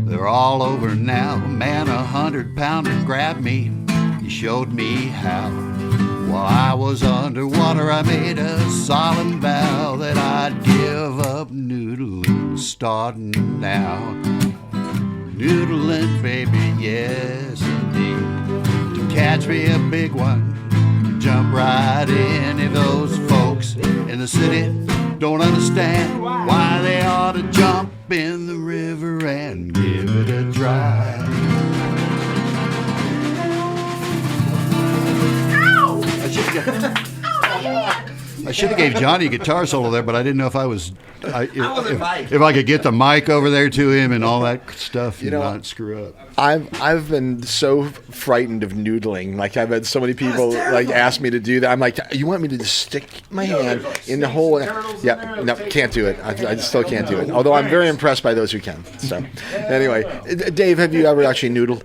they're all over now. Man, 100-pounder grabbed me, he showed me how. While I was underwater, I made a solemn vow that I'd give up noodling starting now. Noodling, baby, yes indeed. To catch me a big one, jump right in. If those folks in the city don't understand why they ought to jump in the river and give it a try. I should have gave Johnny a guitar solo there, but I didn't know if if I could get the mic over there to him and all that stuff and not screw up. I've been so frightened of noodling. Like, I've had so many people ask me to do that. I'm like, you want me to just stick my hand in the hole? Yeah, no, can't do it. I still can't do it. Although I'm very impressed by those who can. So, anyway, Dave, have you ever actually noodled?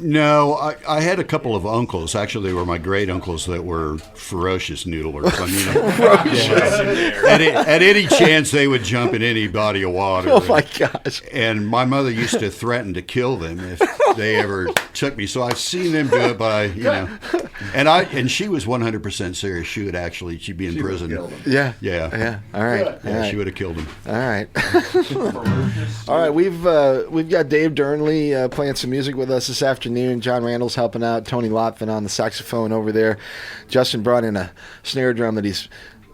No, I had a couple of uncles. Actually, they were my great uncles that were ferocious noodlers. I mean, at any chance, they would jump in any body of water. Oh, my gosh. And my mother used to threaten to kill them if they ever took me. So I've seen them do it, but and she was 100% serious. She'd be in prison. Yeah. All right. Yeah, she would have killed him. All right. All right. We've got Dave Dearnley playing some music with us this afternoon. John Randall's helping out. Tony Lotven on the saxophone over there. Justin brought in a snare drum that he's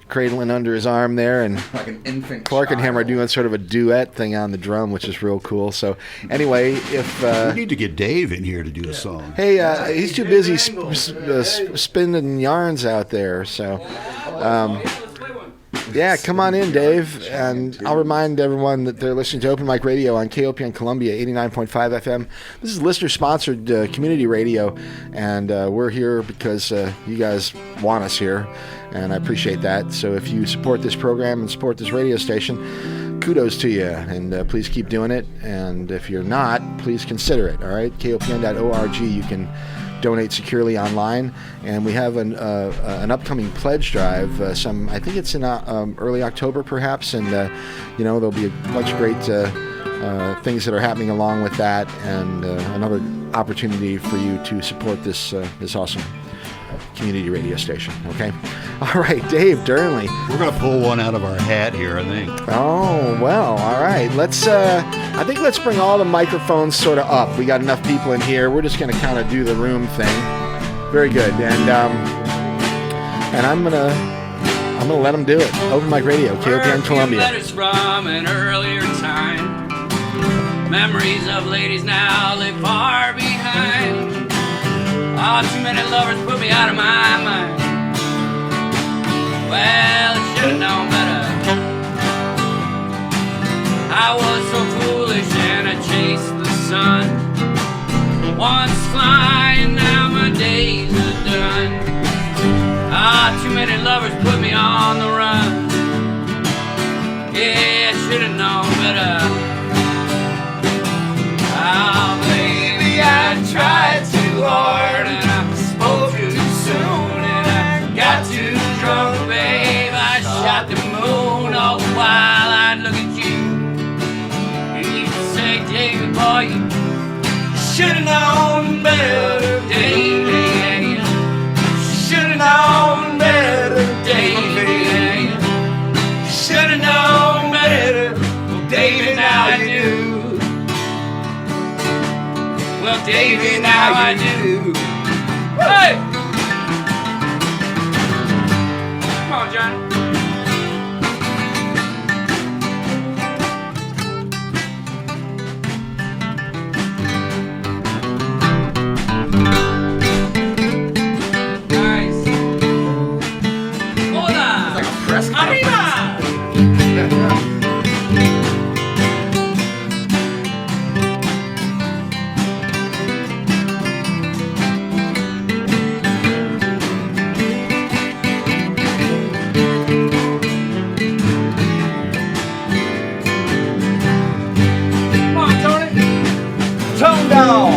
cradling under his arm there, and like an infant Clark and child. him are doing sort of a duet thing on the drum, which is real cool. So anyway, if we need to get Dave in here to do a song. Hey, he's too busy spinning yarns out there. So Yeah, come on in, Dave. And I'll remind everyone that they're listening to Open Mic Radio on KOPN Columbia, 89.5 FM. This is listener-sponsored community radio, and we're here because you guys want us here, and I appreciate that. So if you support this program and support this radio station, kudos to you, and please keep doing it. And if you're not, please consider it, all right? KOPN.org, you can donate securely online, and we have an upcoming pledge drive. I think it's in early October, perhaps, and there'll be a bunch of great things that are happening along with that, and another opportunity for you to support this awesome community radio station. Okay, all right, Dave Dearnley. We're gonna pull one out of our hat here, I think. Oh well, all right. I think let's bring all the microphones sort of up. We got enough people in here. We're just gonna kind of do the room thing. Very good, and I'm gonna let them do it. Open Mic Radio, KOPN Columbia. Letters from an earlier time. Memories of ladies now live far behind. Oh, too many lovers put me out of my mind. Well, I should have known better. I was so foolish and I chased the sun. Once flying, now my days are done. Ah, too many lovers put me on the run. Yeah, I should have known better. Oh, baby, I tried too hard and I spoke too soon and I got too drunk, babe. I shot the moon all the while I'd look at you. And you'd say, David, boy, you should've known better, David. Should've known better, David. Should've known better, well, David, now I do. Well, David, now I do. Hey! Come on, Johnny. Nice. Hola! It's like a press conference. Tone down.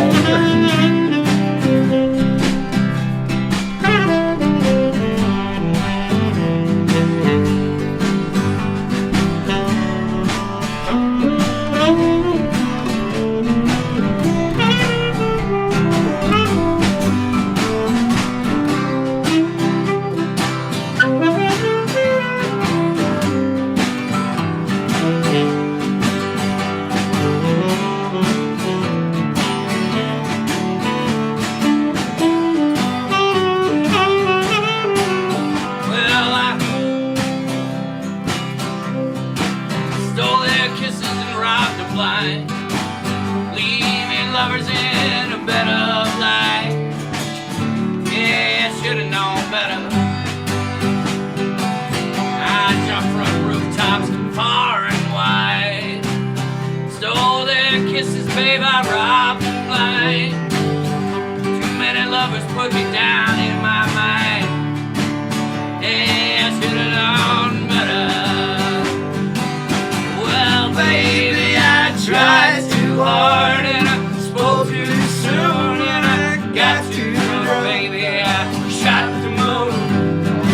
Leaving lovers in a bed of light. Yeah, I should've known better. I jumped from rooftops far and wide. Stole their kisses, babe, I robbed them blind. Too many lovers put me down in my mind. Yeah, I should've known better. Well, baby, I tried too hard and I spoke too soon and I got too drunk, baby. I shot the moon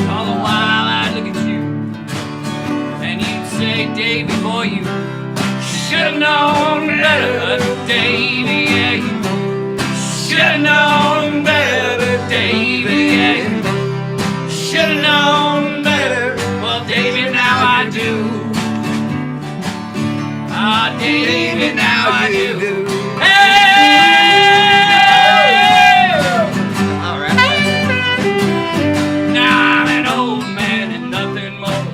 all the while I look at you, and you'd say, Davy, boy, you should've known better, Davy. Yeah, you should've known better, Davy. Yeah, you should've known better. Well, Davy, now I do. Ah, David, now I do. Hey! All right. Now I'm an old man and nothing more.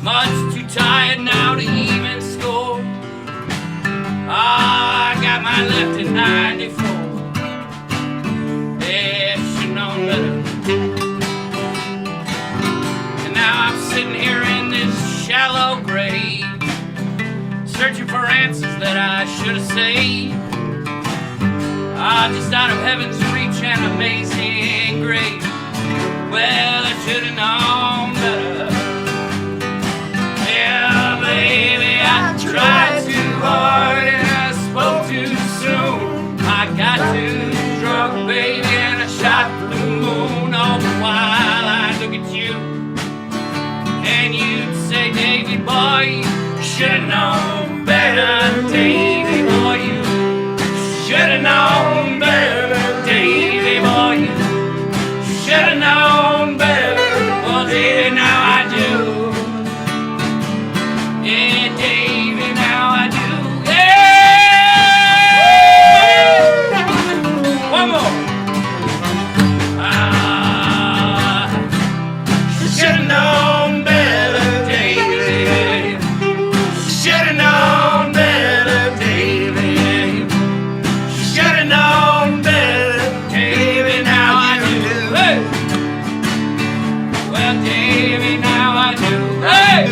Much too tired now to even score. Ah, I got my left in 94. should have saved. Just out of heaven's reach and amazing grace. Well, I should have known better. Yeah, baby, I tried too hard and I spoke too soon. I got too drunk, baby, and I shot the moon. All the while I look at you and you'd say, Davey boy, you should have known better. Davey boy, you should have known better. Davey boy, you should have known better. Well, Davey, now I do. Yeah, Davey, now I do. Yeah! One more. Should have known better, Davey. Should have known better, Davey. Should have known better, Davey. Now I do. Hey! Well, Davey, now I do. Hey!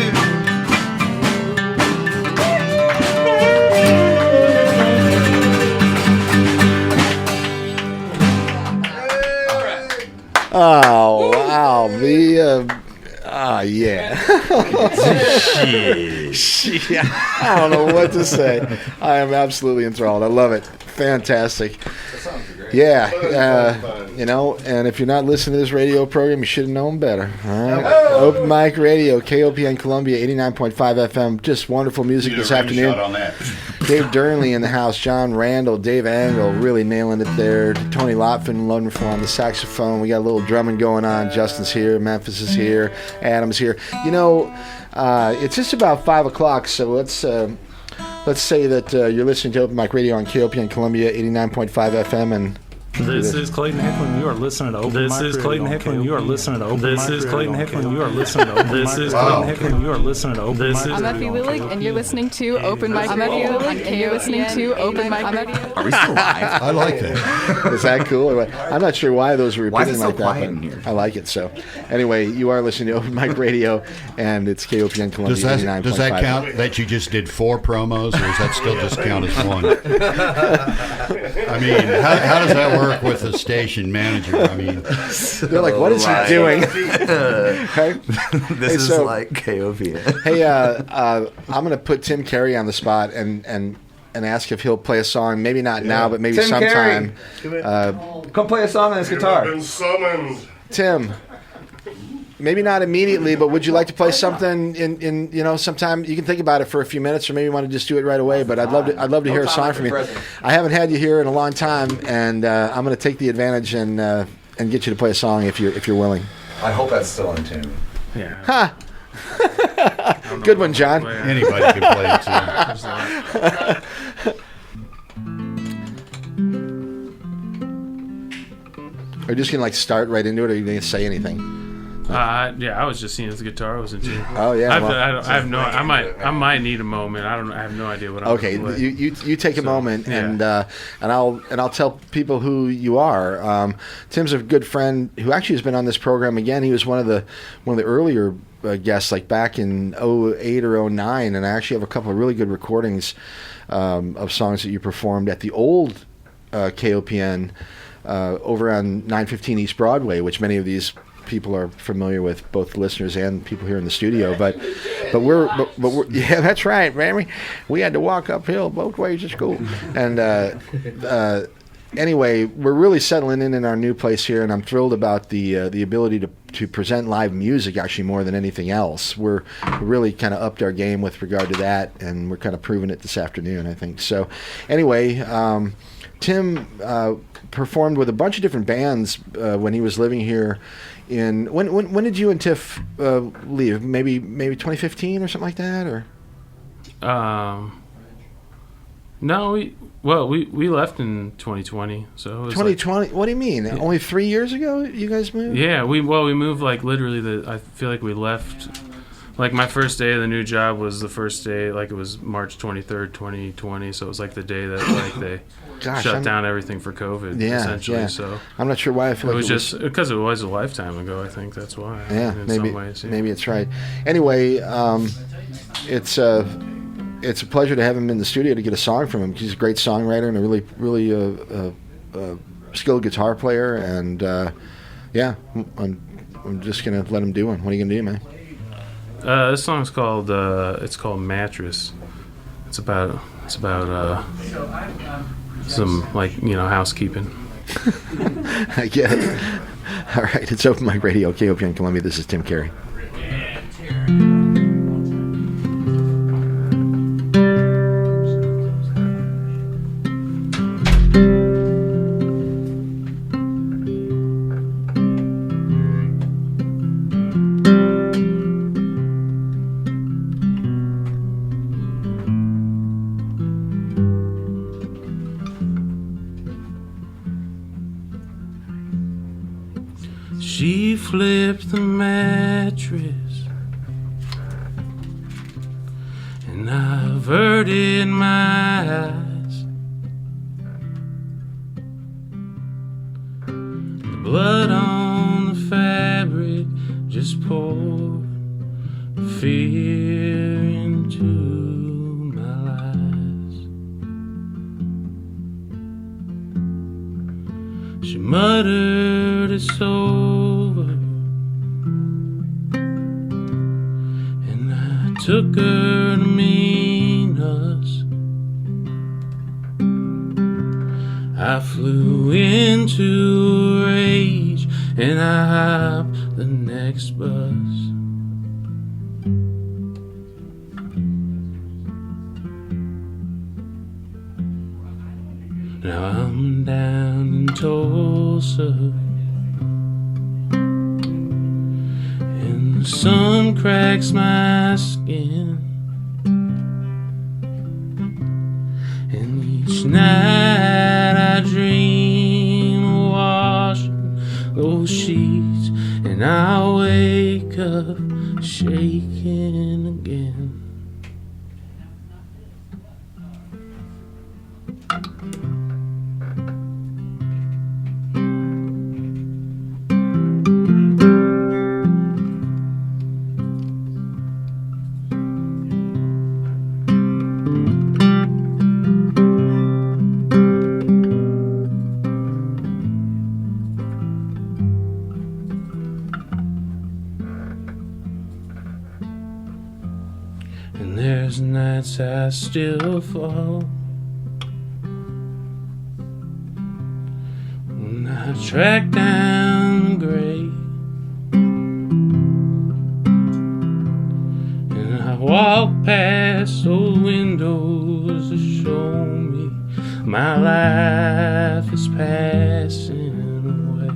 Oh, wow. Yeah. I don't know what to say. I am absolutely enthralled. I love it. Fantastic. Yeah. And if you're not listening to this radio program, you should have known better. All right. Open Mic Radio, KOPN Columbia, 89.5 FM. Just wonderful music this afternoon. On that. Dave Dearnley in the house, John Randall, Dave Angle really nailing it there. Tony Lotven, wonderful on the saxophone. We got a little drumming going on. Justin's here, Memphis is here, Adam's here. It's just about 5 o'clock, so let's say that you're listening to Open Mic Radio on KOPN Columbia, 89.5 FM, and This is Clayton Hicklin. You are listening to Open Mic Radio. This is Clayton Hicklin. You are listening to Open Mic Radio. This is Clayton Hicklin. You are listening to Open Mic Radio. This is Clayton Hicklin. You are listening to Open Mic Radio. I'm Effie Willig, and you're listening to Open Mic Radio. I'm Effie Willig, and you're listening to Open Mic Radio. Are we still live? I like that. Is that cool? Or what? I'm not sure why those are Why is repeating it so like that. quiet But in here? I like it. So, anyway, you are listening to Open Mic Radio, and it's KOPN Columbia 89.5. Does that count that you just did 4 promos, or does that still just count as one? I mean, how does that work with the station manager? I mean, they're like, "What is he doing?" This is like KOPN. Hey, I'm going to put Tim Carey on the spot and ask if he'll play a song. Maybe not now, but maybe Tim sometime. Come play a song on his guitar. Been summoned. Tim. Maybe not immediately, but would you like to play something in sometime? You can think about it for a few minutes, or maybe you want to just do it right away. But I'd love to hear a song from you. I haven't had you here in a long time, and I'm going to take the advantage and get you to play a song if you're willing. I hope that's still in tune. Yeah. Ha! Good one, John. anybody can play it too. Are you just going to start right into it, or are you going to say anything? Yeah, I was just seeing his guitar was in tune. Oh yeah, I have no. I might need a moment. I have no idea what I'm okay, gonna play. you take a moment, and I'll tell people who you are. Tim's a good friend who actually has been on this program again. He was one of the earlier guests, like back in 2008 or 2009, and I actually have a couple of really good recordings of songs that you performed at the old KOPN over on 915 East Broadway, which many of these people are familiar with, both listeners and people here in the studio. But we're yeah, that's right, man. We had to walk uphill both ways to school. And anyway, we're really settling in our new place here, and I'm thrilled about the ability to present live music, actually, more than anything else. We're really kind of upped our game with regard to that, and we're kind of proving it this afternoon, I think. So anyway, Tim performed with a bunch of different bands when he was living here. When did you and Tiff leave? Maybe 2015 or something like that, or? No, we left in 2020. So it was 2020. What do you mean? Yeah. Only 3 years ago you guys moved? Yeah, we moved literally. I feel like we left. Like my first day of the new job was the first day. Like it was March 23rd, 2020. So it was like the day that they shut down everything for COVID. Yeah, essentially. Yeah. So I'm not sure why I feel it was just because it was a lifetime ago. I think that's why. Yeah, in maybe some ways, yeah. maybe it's right. Anyway, it's it's a pleasure to have him in the studio to get a song from him. He's a great songwriter and a really skilled guitar player. And I'm just gonna let him do one. What are you gonna do, man? This song's called Mattress. It's about some housekeeping. I get it. All right, it's Open Mic Radio, KOPN Columbia. This is Tim Carey. She flipped the mattress, and I averted my eyes. The blood on the fabric just poured fear into my lies. She muttered, "It's over," and I took her to mean us. I flew into a rage and I hopped the next bus. Now I'm down in Tulsa, and the sun cracks my skin, and each night I dream of washing those sheets, and I wake up shaking again. And there's nights I still fall when I track down the grave, and I walk past those windows to show me my life is passing away.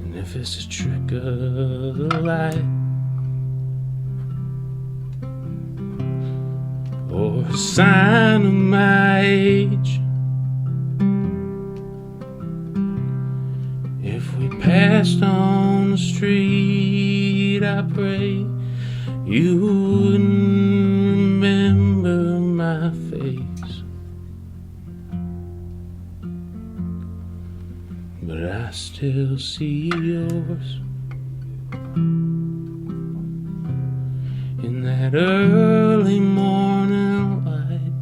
And if it's a trick of the light or a sign of my age, if we passed on the street, I pray you wouldn't remember my face. But I still see yours in that early morning light,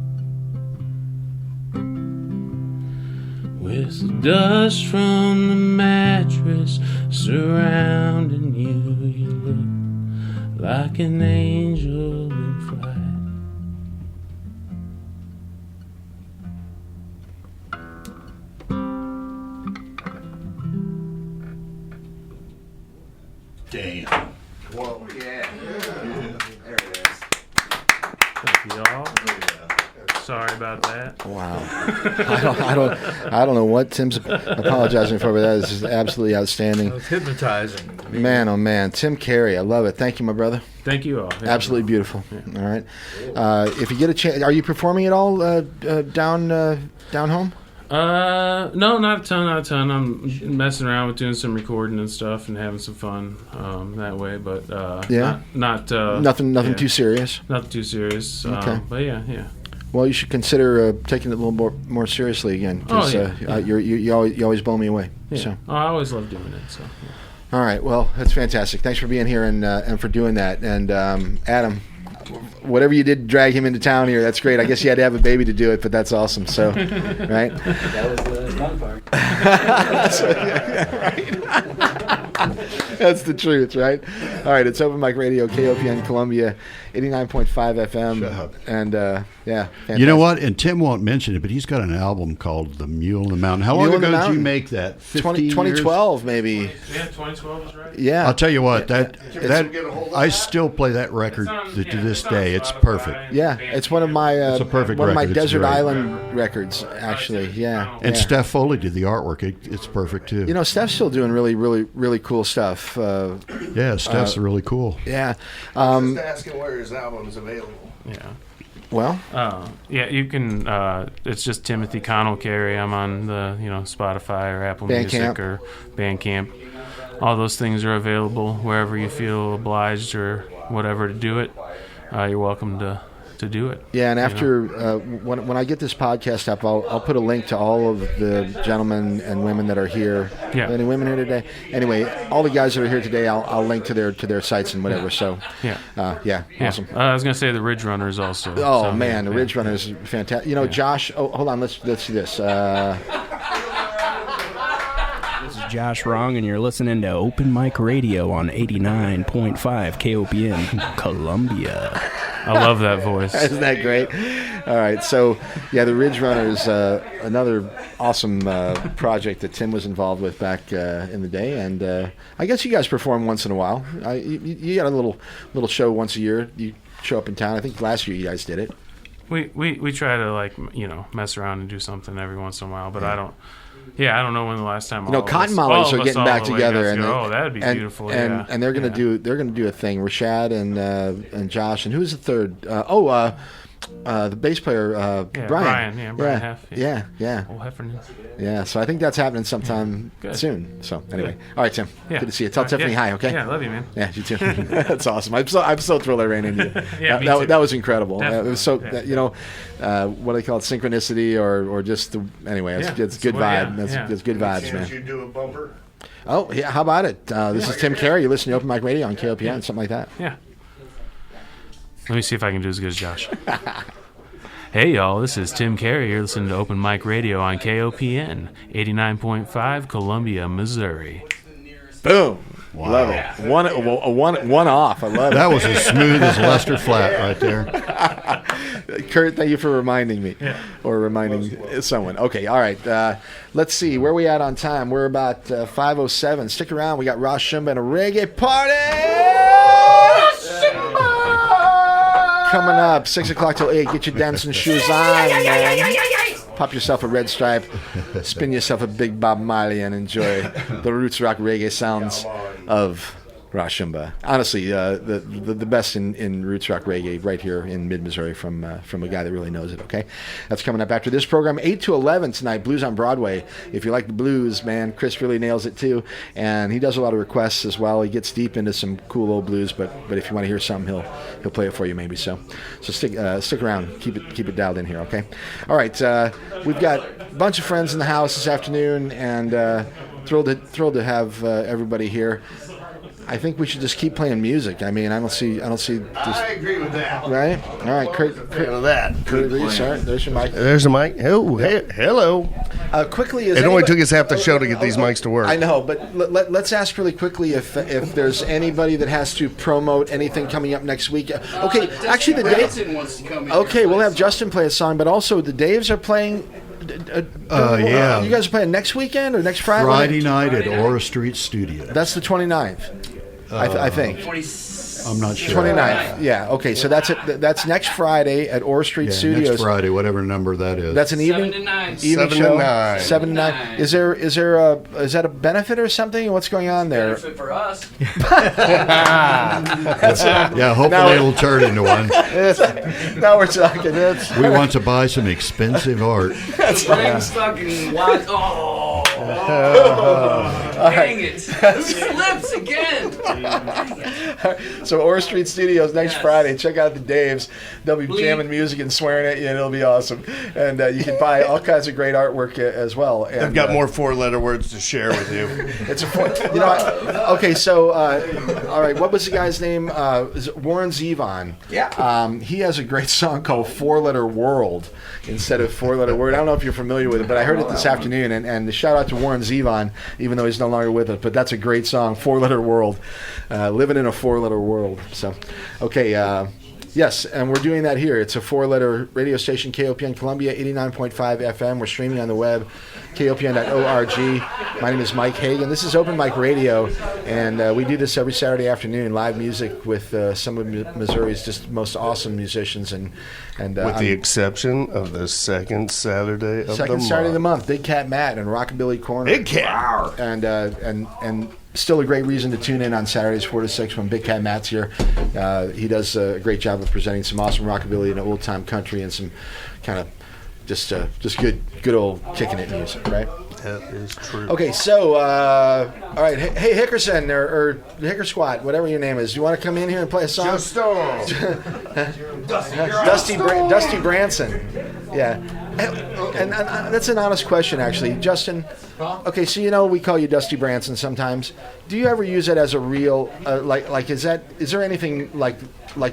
with the dust from the mattress surrounding you. You look like an angel in flight. Damn. Whoa, yeah. There it is. Thank you all. Sorry about that. Wow. I don't know what Tim's apologizing for, but that is just absolutely outstanding. That was hypnotizing. Man, oh man, Tim Carey, I love it. Thank you, my brother. Thank you all. Absolutely beautiful. Yeah. All right. If you get a chance, are you performing at all down home? No, not a ton. I'm messing around with doing some recording and stuff and having some fun that way. But nothing too serious. Nothing too serious. Okay. But yeah. Well, you should consider taking it a little more seriously again. Cause, you always blow me away. Yeah. So. I always love doing it. So. Yeah. All right. Well, that's fantastic. Thanks for being here and for doing that. And Adam, whatever you did to drag him into town here, that's great. I guess you had to have a baby to do it, but that's awesome. So, right? That was the fun part. That's the truth, right? All right, it's Open Mic Radio, KOPN Columbia, 89.5 FM. Shut up. And, yeah. Fantastic. You know what? And Tim won't mention it, but he's got an album called The Mule in the Mountain. How long Mule in the ago did you Mountain. make that? 2012, maybe. Yeah, 2012 is right. Yeah. I'll tell you what, that I still play that record to this day. It's perfect. Yeah, it's one of my It's a perfect one of my record. It's Desert great. Island records, actually. Yeah. And yeah. Steph Foley did the artwork. It's perfect too. You know, Steph's still doing really, really, really cool stuff. Yeah, Steph's really cool. Yeah. Just asking where his album is available. Yeah. Well, yeah, you can. It's just Timothy Connell Carey. I'm on the Spotify or Apple Music or Bandcamp. All those things are available wherever you feel obliged or whatever to do it. You're welcome to do it. Yeah, and after when I get this podcast up, I'll put a link to all of the gentlemen and women that are here. Yeah. Any women here today? Anyway, all the guys that are here today, I'll link to their sites and whatever. So yeah, awesome. I was gonna say the Ridge Runners also. Oh So, man, the Ridge Runners, fantastic. You know, Josh. Oh, hold on. Let's see this. This is Josh Wrong, and you're listening to Open Mic Radio on 89.5 KOPN Columbia. I love that voice. Isn't that great? All right, so yeah, the Ridge Runners, another awesome project that Tim was involved with back in the day, and I guess you guys perform once in a while. You got a little show once a year. You show up in town. I think last year you guys did it. We try to mess around and do something every once in a while, but I don't. Yeah, I don't know when the last time. Cotton Mollies are getting back together, and that'd be beautiful. And they're gonna do a thing. Rashad and Josh, and who's the third? The bass player, Brian. Brian Heff. Yeah. Old Heffernan. Yeah, so I think that's happening sometime soon. So anyway, all right, Tim. Yeah. Good to see you. Tell Tiffany hi, okay? Yeah, I love you, man. Yeah, you too. That's awesome. I'm so thrilled I ran into you. Yeah, me too. That was incredible. It was so Definitely. What do they call it? Synchronicity or just it's good vibe. It's good vibes, man. You do a bumper. Oh yeah, how about it? This is Tim Carey. You listen to Open Mic Radio on KOPN, something like that. Yeah. Let me see if I can do as good as Josh. Hey, y'all, this is Tim Carey. You're listening to Open Mic Radio on KOPN, 89.5, Columbia, Missouri. Boom. Wow. Love it. One off. I love it. That was as smooth as Lester Flat right there. Kurt, thank you for reminding me. Yeah. Or reminding someone. Okay, all right. Let's see. Where are we at on time? We're about 5:07. Stick around. We got Ross Shumba and a reggae party! Coming up, 6 o'clock till 8. Get your dancing shoes on, man. Pop yourself a red stripe, spin yourself a big Bob Marley, and enjoy the roots rock reggae sounds of Ross Shumba. Honestly, the best in roots rock reggae right here in mid-Missouri from a guy that really knows it, okay? That's coming up after this program. 8 to 11 tonight, Blues on Broadway. If you like the blues, man, Chris really nails it too. And he does a lot of requests as well. He gets deep into some cool old blues, but if you want to hear something, he'll play it for you maybe. So stick around. Keep it dialed in here, okay? All right, we've got a bunch of friends in the house this afternoon, and thrilled to have everybody here. I think we should just keep playing music. I mean, I don't see. Just, I agree with that. Right? All right, Kurt. Of that. Kurt agrees. All right, there's your mic. There's a mic. Oh, hey, hello. Quickly, it only took us half the show to get these mics to work. I know, but let's ask really quickly if there's anybody that has to promote anything coming up next week. Okay, actually, the Dave. wants to come in. Okay, we'll have Justin play a song, but also the Daves are playing. Yeah. You guys are playing next weekend or next Friday? Friday night at Aura Street Studio. That's the 29th. I think. I'm not sure. 29th. Yeah. Okay. So that's next Friday at Orr Street Studios. Next Friday, whatever number that is. That's an evening. 7 to 9. Evening 7 show. to 9. 7 to 9. Is that a benefit or something? What's going on there? Benefit for us. Yeah. Hopefully it'll turn into one. Now we're talking. We want to buy some expensive art. Stuck in wild. Dang it. Slips again. So Orr Street Studios next Friday. Check out the Daves. They'll be jamming music and swearing at you, and it'll be awesome. And you can buy all kinds of great artwork as well. And, They've got more 4-letter words to share with you. It's okay. So all right, what was the guy's name? Is it Warren Zevon? Yeah. He has a great song called 4-Letter World instead of 4-Letter Word. I don't know if you're familiar with it, but I heard it this afternoon. And the shout out to Warren Zevon, even though he's no longer with us. But that's a great song, 4-Letter World. Living in a 4-letter world. So, okay. Yes, and we're doing that here. It's a 4-letter radio station, KOPN Columbia, 89.5 FM. We're streaming on the web, kopn.org. My name is Mike Hagan. This is Open Mic Radio, and we do this every Saturday afternoon, live music with some of Missouri's just most awesome musicians. And with the exception of the second Saturday of the month. Second Saturday of the month, Big Cat Matt and Rockabilly Corner. Big Cat! And still a great reason to tune in on Saturdays 4 to 6 when Big Cat Matt's here. He does a great job of presenting some awesome rockabilly and old time country and some kind of just good old kicking it music, right? That is true. Okay, so all right, hey Hickerson or Hicker Squat, whatever your name is, do you want to come in here and play a song? Dusty Branson, yeah. And that's an honest question, actually, Justin. Okay, so we call you Dusty Branson sometimes. Do you ever use it as a real is there anything like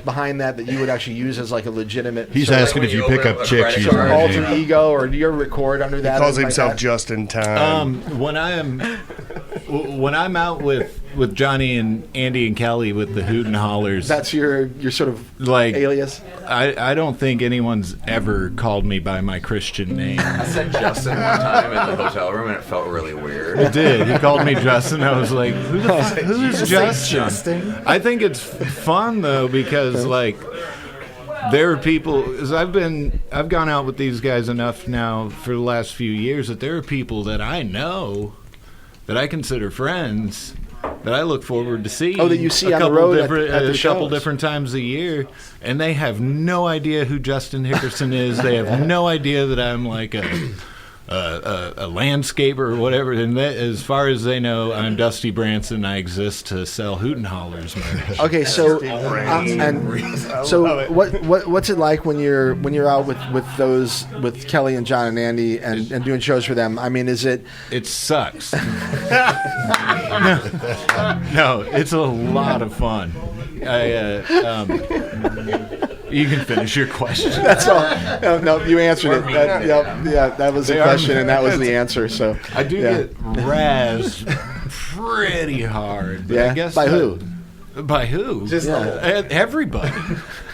behind that you would actually use as like a legitimate? He's asking if you pick up chicks using that alter name. ego, or do you ever record under that? He calls himself Just in Time. When I'm out with Johnny and Andy and Kelly with the Hoot and Hollers, that's your sort of like alias. I don't think anyone's ever called me by my Christian name. I said Justin one time in the hotel room, and it felt really weird. It did. He called me Justin. I was like, who's Justin? I think it's fun though, because there are people, as I've gone out with these guys enough now for the last few years, that there are people that I know that I consider friends that I look forward to see. Oh, that you see on the road at the a couple different times a year, and they have no idea who Justin Hickerson is. They have no idea that I'm like a landscaper or whatever. And as far as they know, I'm Dusty Branson. I exist to sell Hoot and Hollers merch. Okay, so what's it like when you're out with Kelly and John and Andy and doing shows for them? I mean, it sucks. No, it's a lot of fun. You can finish your question. That's all. No, you answered it. That was the question, and that was the answer. So I do get razzed pretty hard. But I guess by who? By who? Just everybody.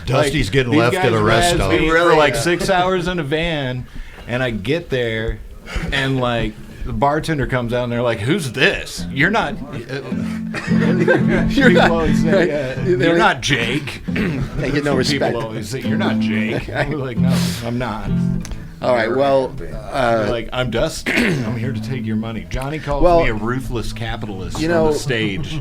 Dusty's getting left at a rest stop. For like 6 hours in a van, and I get there, and the bartender comes out and they're like, "Who's this? You're not. You're not Jake." They get no respect. People always say, "You're not Jake." I'm like, "No, I'm not." All right. Well, I'm Dusty. I'm here to take your money. Johnny calls me a ruthless capitalist on the stage.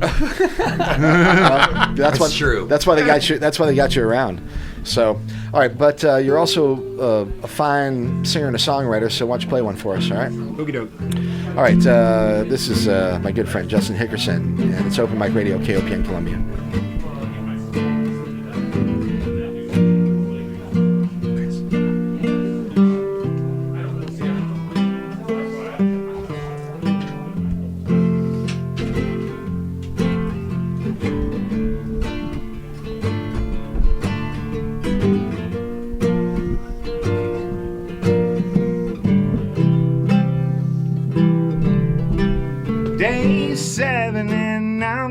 That's true. That's why they got you. That's why they got you around. So, all right, but you're also a fine singer and a songwriter, so why don't you play one for us, all right? Okie doke. All right, this is my good friend Justin Hickerson, and it's Open Mic Radio, KOPN Columbia.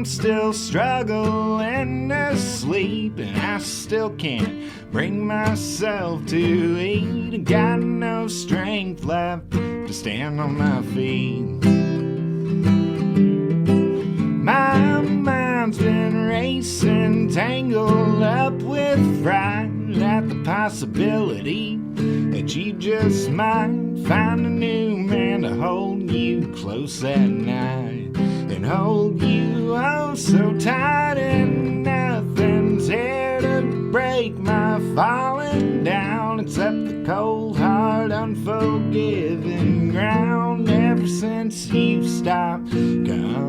Still struggling to sleep, and I still can't bring myself to eat. I got no strength left to stand on my feet. My mind's been racing, tangled up with fright at the possibility that you just might find a new man to hold you close at night and hold you oh so tight, and nothing's here to break my falling down except the cold hard unforgiving ground. Ever since you've stopped coming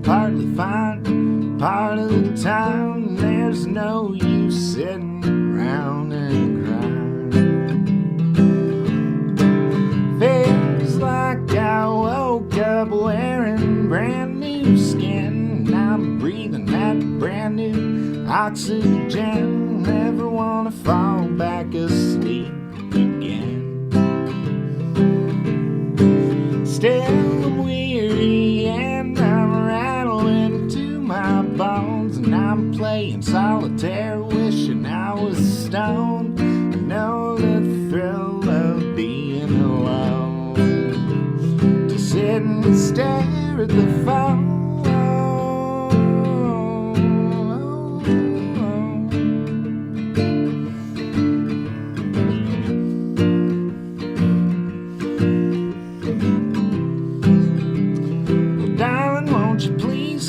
partly fine. Part of the time, there's no use sitting around and crying. Feels like I woke up wearing brand new skin. And I'm breathing that brand new oxygen. Never wanna fall back asleep again. Still I'm weary and I'm rattling to my bones. And I'm playing solitaire, wishing I was stoned. I know the thrill of being alone, to sit and stare at the phone.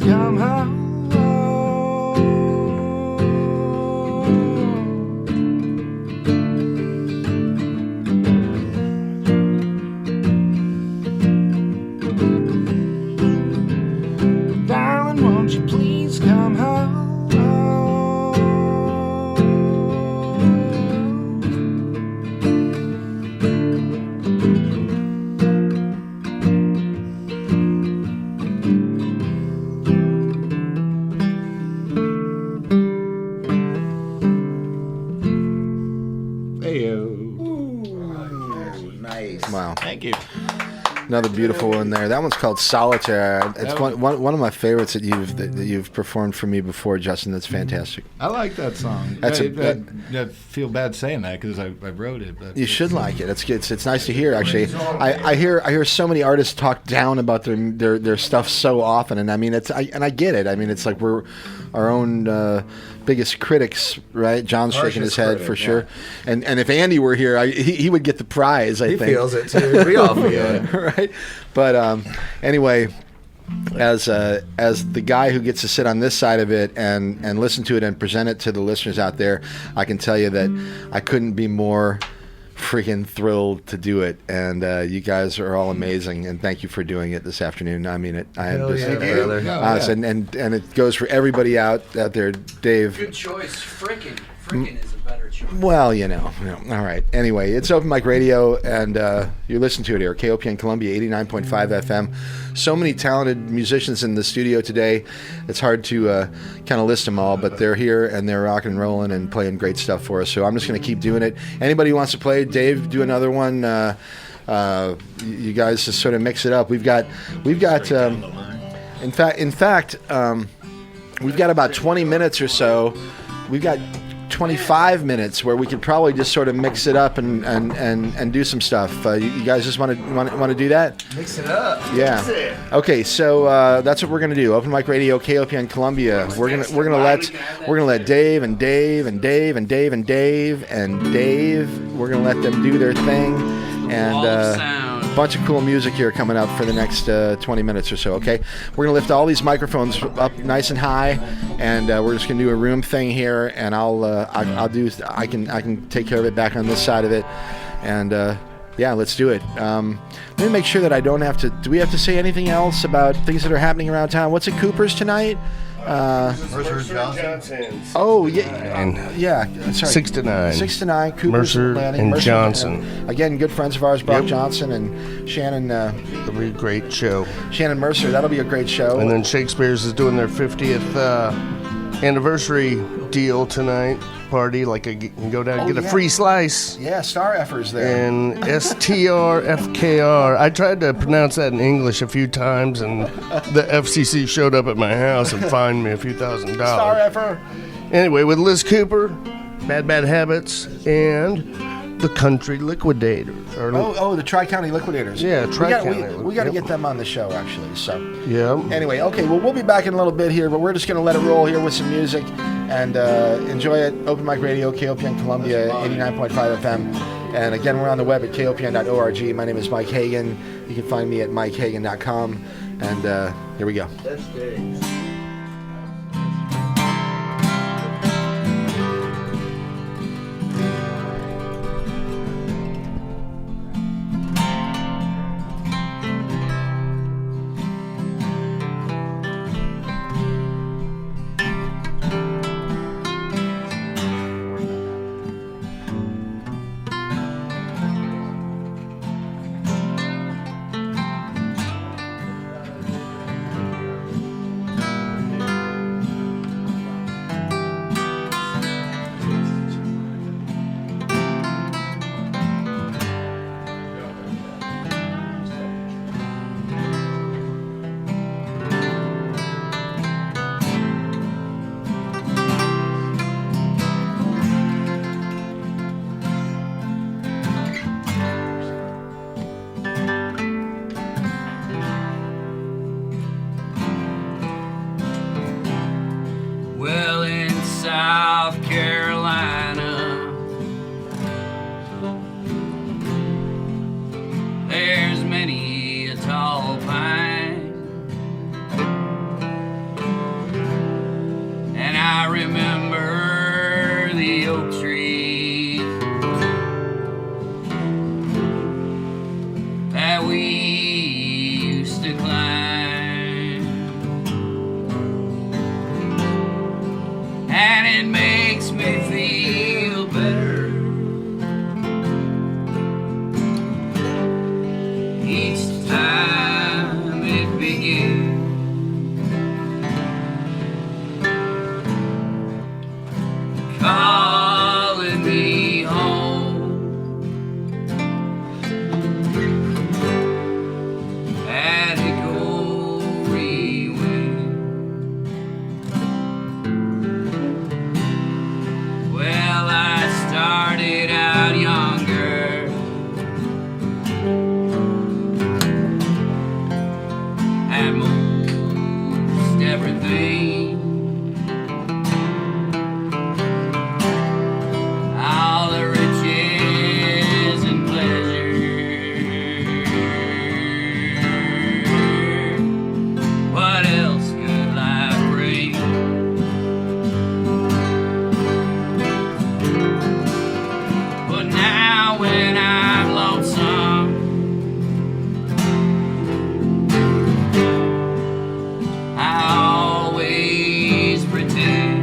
Come home. Darling, won't you please come home? Wow. Thank you. Another beautiful one there. That one's called Solitaire. It's one of my favorites that you've performed for me before, Justin. That's fantastic. I like that song. I feel bad saying that because I wrote it. But you should like it. It's nice to hear. Actually, I hear so many artists talk down about their stuff so often, and I mean I get it. I mean it's like we're our own biggest critics, right? John's shaking his head for sure. And if Andy were here, he would get the prize. I think he feels it too. We all feel it, right? But anyway, as the guy who gets to sit on this side of it and listen to it and present it to the listeners out there, I can tell you that I couldn't be more freaking thrilled to do it, and you guys are all amazing, and thank you for doing it this afternoon. I mean it. And it goes for everybody out there. Dave, good choice. Frickin' is a better choice. Well, you know. All right. Anyway, it's Open Mic Radio, and you listen to it here, KOPN Columbia 89.5 FM. So many talented musicians in the studio today. It's hard to kind of list them all, but they're here and they're rocking and rolling and playing great stuff for us. So I'm just going to keep doing it. Anybody who wants to play, Dave, do another one. You guys just sort of mix it up. We've got. In fact, we've got about 20 minutes or so. We've got 25 minutes where we could probably just sort of mix it up and do some stuff. You guys just want to do that? Mix it up. Yeah. Okay, so that's what we're gonna do. Open Mic Radio, KOPN Columbia. We're gonna let Dave and Dave and Dave and Dave and Dave and Dave. We're gonna let them do their thing, and a bunch of cool music here coming up for the next 20 minutes or so. Okay, we're gonna lift all these microphones up nice and high, and we're just gonna do a room thing here, and I can take care of it back on this side of it, and yeah, let's do it. Let me make sure that I don't have to. Do we have to say anything else about things that are happening around town? What's at Cooper's tonight? Mercer Johnson. Oh yeah, and yeah. Sorry. 6 to 9. 6 to 9. Cooper's Mercer Landing, and Mercer, Johnson. Again, good friends of ours, Brock Johnson and Shannon. It'll be a great show. Shannon Mercer. That'll be a great show. And then Shakespeare's is doing their 50th anniversary deal tonight. Party, like you can go down and get a free slice. Yeah, Star Effer's there. And STRFKR. I tried to pronounce that in English a few times, and the FCC showed up at my house and fined me a few $1,000. Star Effer. Anyway, with Liz Cooper, Bad Habits, and the Country Liquidators. The Tri-County Liquidators. Yeah, Tri-County. We got to get them on the show, actually. So. Yeah. Anyway, okay, well, we'll be back in a little bit here, but we're just going to let it roll here with some music and enjoy it. Open Mic Radio, KOPN Columbia, 89.5 FM. And again, we're on the web at kopn.org. My name is Mike Hagan. You can find me at mikehagan.com. And here we go. That's good. South Carolina. There's many a tall pine, and I remember the oak tree that we used to climb, and it makes me feel better each time it begins. Calling me home at Hickory Wind. Well, I started out younger, at most everything. All the riches and pleasure. What else could life bring? But now when I'm lonesome, I always pretend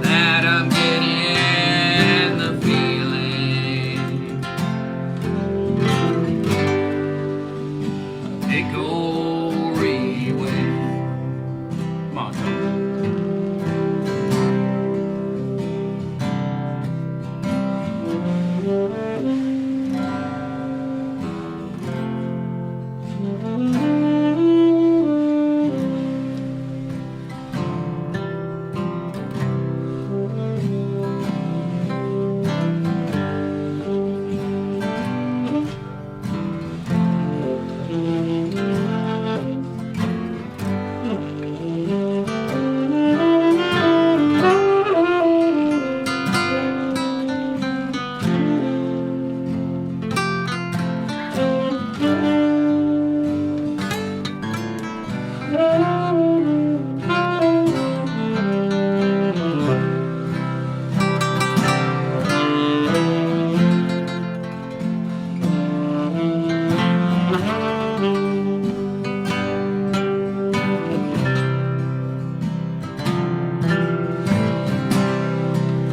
that I'm getting the feeling of Hickory Wind. Come on, Tony.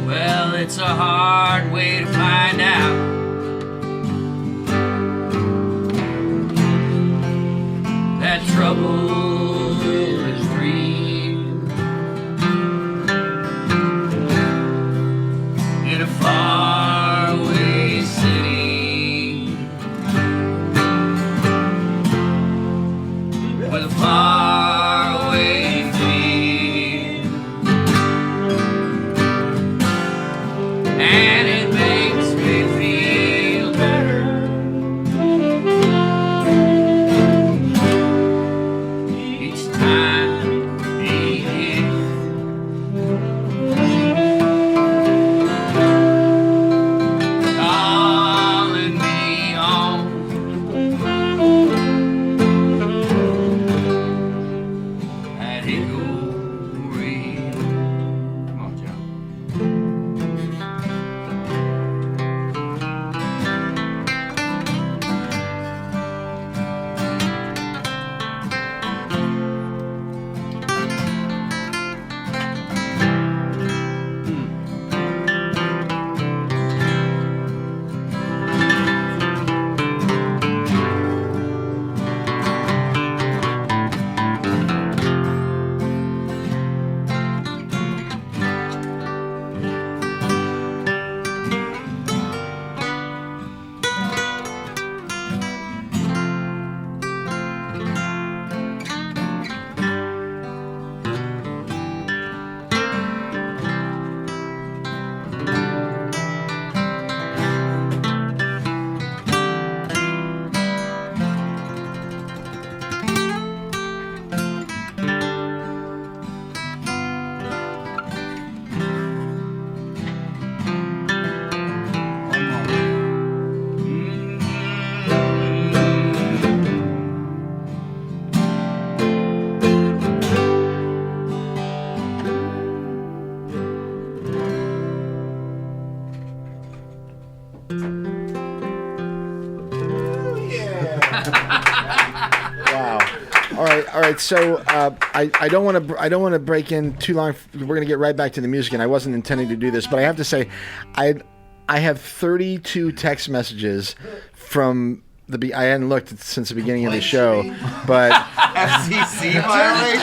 Well, it's a hard way to find out that trouble is real in a faraway city with a faraway feel, and it makes me feel better right. So I don't want to break in too long. We're going to get right back to the music, and I wasn't intending to do this, but I have to say, I have 32 text messages from I hadn't looked since the beginning of the show, but FCC violation,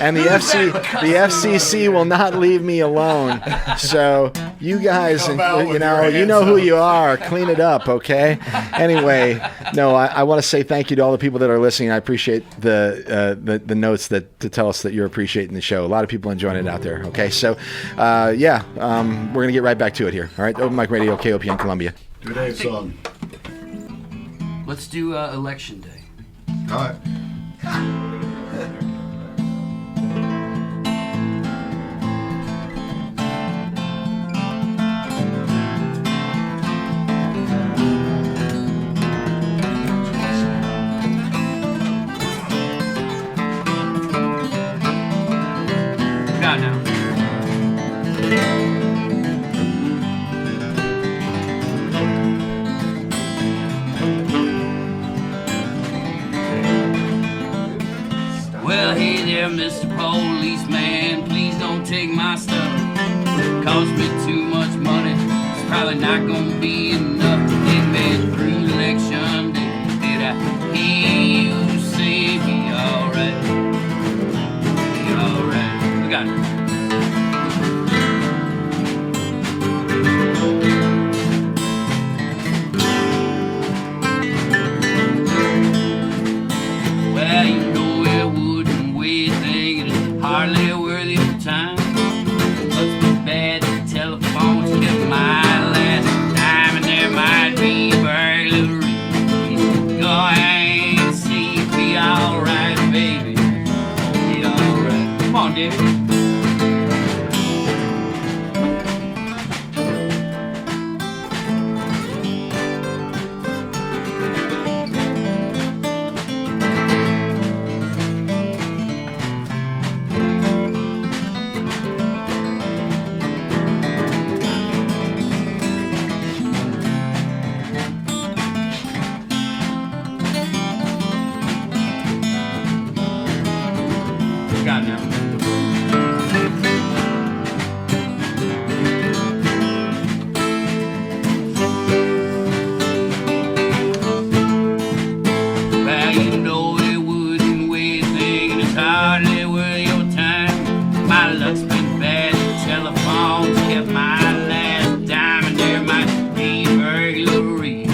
and the FCC will not leave me alone. So you guys, you know who you are. Clean it up, okay? Anyway, no, I want to say thank you to all the people that are listening. I appreciate the notes to tell us that you're appreciating the show. A lot of people enjoying it out there. Okay, so we're gonna get right back to it here. All right, Open Mic Radio, KOPN Columbia. Do Dave's song. Let's do Election Day. All right. God, now. Well, hey there, Mr. Policeman, please don't take my stuff. Cost me too much money, it's probably not gonna be enough to get me through election day. Did I hear you say be alright? Be alright. We got it. Well, you know it wouldn't wait, thinking it's hardly worth your time. Must be bad the telephone's kept my last time, and there might be burglary. Go ahead and see, be alright, baby. Be alright. Come on, David. Got now. Well, you know it wouldn't wait, thinking it's hardly worth your time. My luck's been bad, the telephone's kept my last dime, and there might be burglary.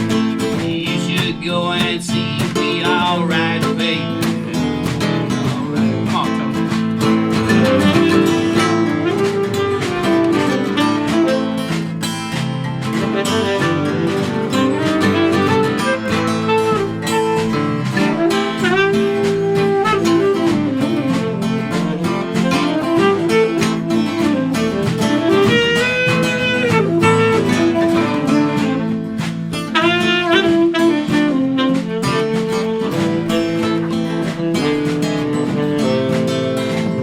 You should go and see, be alright, baby. Alright, come on, Tony.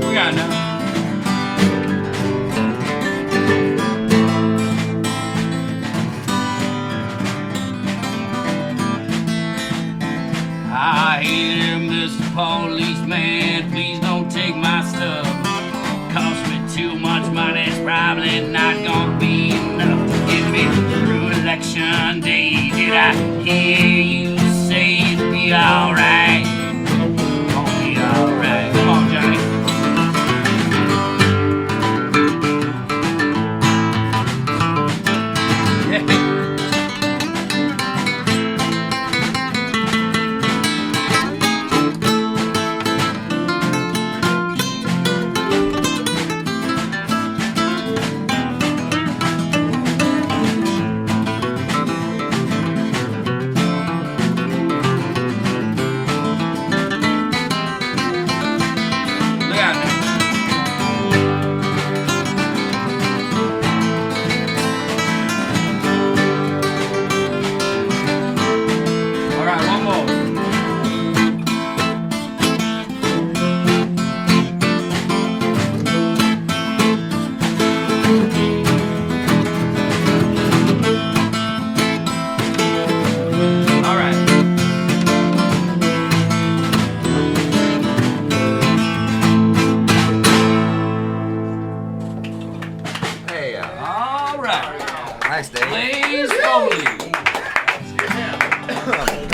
We got it now. I hear Mr. Policeman, please don't take my stuff. Cost me too much money, it's probably not gonna be enough to get me through election day. Did I hear you say it'd be alright? Gonna be alright. Come on, Johnny.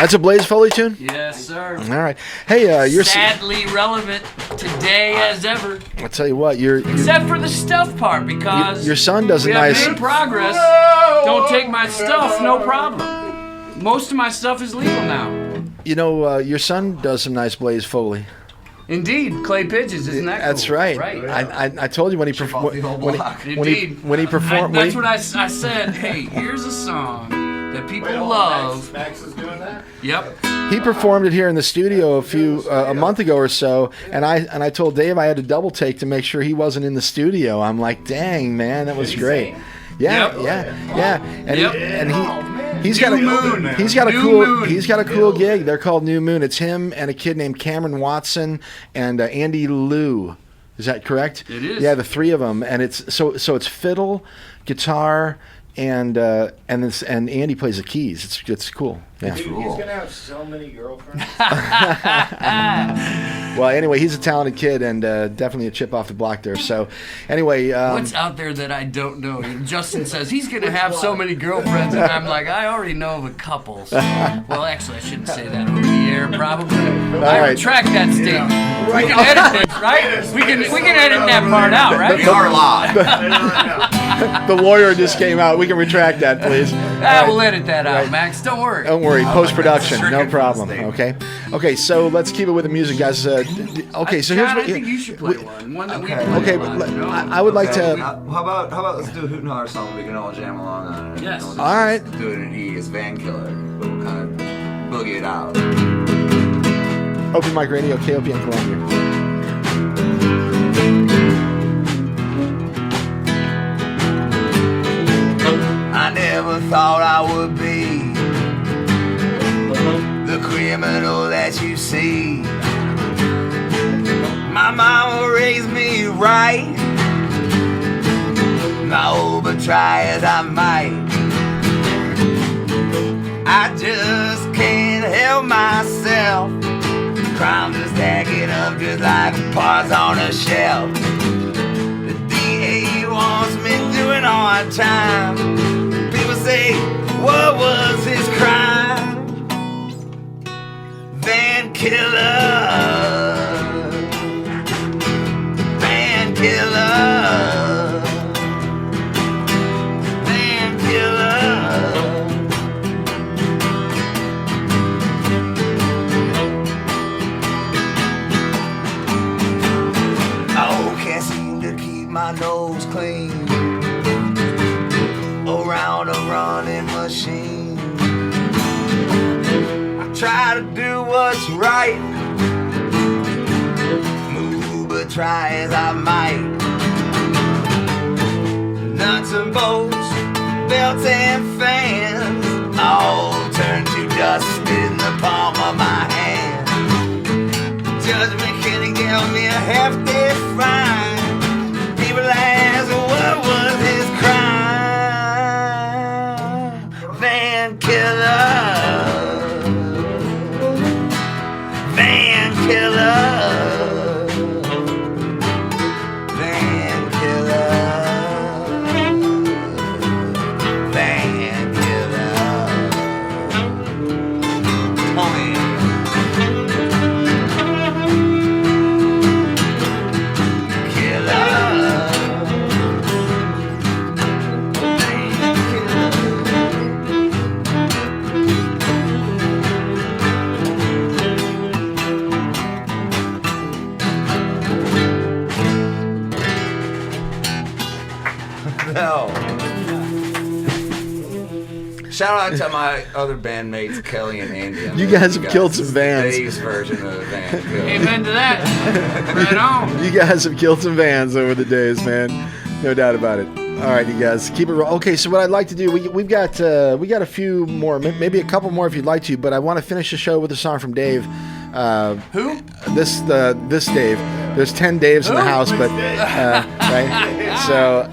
That's a Blaze Foley tune? Yes, sir. All right. Hey, you're sadly relevant today as ever. I'll tell you what, you're except for the stuff part, because your son does a we nice. have made progress. Don't take my stuff, no problem. Most of my stuff is legal now. You know, your son does some nice Blaze Foley. Indeed, clay pigeons, isn't that That's cool? right. Right. I told you when he performed. When he performed. That's what I said. Hey, here's a song that people love. Max is doing that? Yep. He performed it here in the studio a month ago or so, and I told Dave I had to double take to make sure he wasn't in the studio. I'm like, dang man, that was great. Yeah, and he's got a cool gig. They're called New Moon. It's him and a kid named Cameron Watson and Andy Liu. Is that correct? It is. Yeah, the three of them, and it's so it's fiddle, guitar, and Andy plays the keys. It's cool. Yeah. He's gonna have so many girlfriends. Well, anyway, he's a talented kid and definitely a chip off the block there. So, anyway, what's out there that I don't know? Justin says he's gonna have so many girlfriends, and I'm like, I already know of a couple. So. Well, actually, I shouldn't say that over the air. Probably. I retract that statement. We can edit this, right? We can edit that part out, right? We are live. The lawyer just came out. We can retract that, please. We'll edit that out, Max. Don't worry. Don't worry. Post-production, no problem. Okay. So let's keep it with the music, guys. So here's what I think you should play one that we play. I would like to. How about let's do a Hoot and Holler song we can all jam along on it. Yes. All right. Do it in E as Van Killer, but we'll kind of boogie it out. Open Mic Radio, KOPN Columbia. I never thought I would be the criminal that you see. My mama raised me right. No, but try as I might, I just can't help myself. Crimes are stacking up just like parts on a shelf. The DA wants me doing hard time. People say, what was his crime? Van Killer. Van Killer. Van Killer. Oh, can't seem to keep my nose clean around a running machine. I try to do what's right, move but try as I might. Nuts and bolts, belts and fans all turn to dust in the palm of my hand. Judge McKinney gave me a hefty fine. People ask, what was his crime? Van Killer. Van Killer. Van Killer. Van Killer. Come on in. No. Shout out to my other bandmates, Kelly and Andy. You guys have killed some vans. Dave's version of Van Killer. Amen to that. Right on. You guys have killed some vans over the days, man. No doubt about it. All right, you guys, keep it rolling. Okay, so what I'd like to do, we got a few more, maybe a couple more if you'd like to, but I want to finish the show with a song from Dave. Who? This Dave. There's 10 Daves in the house, but right. So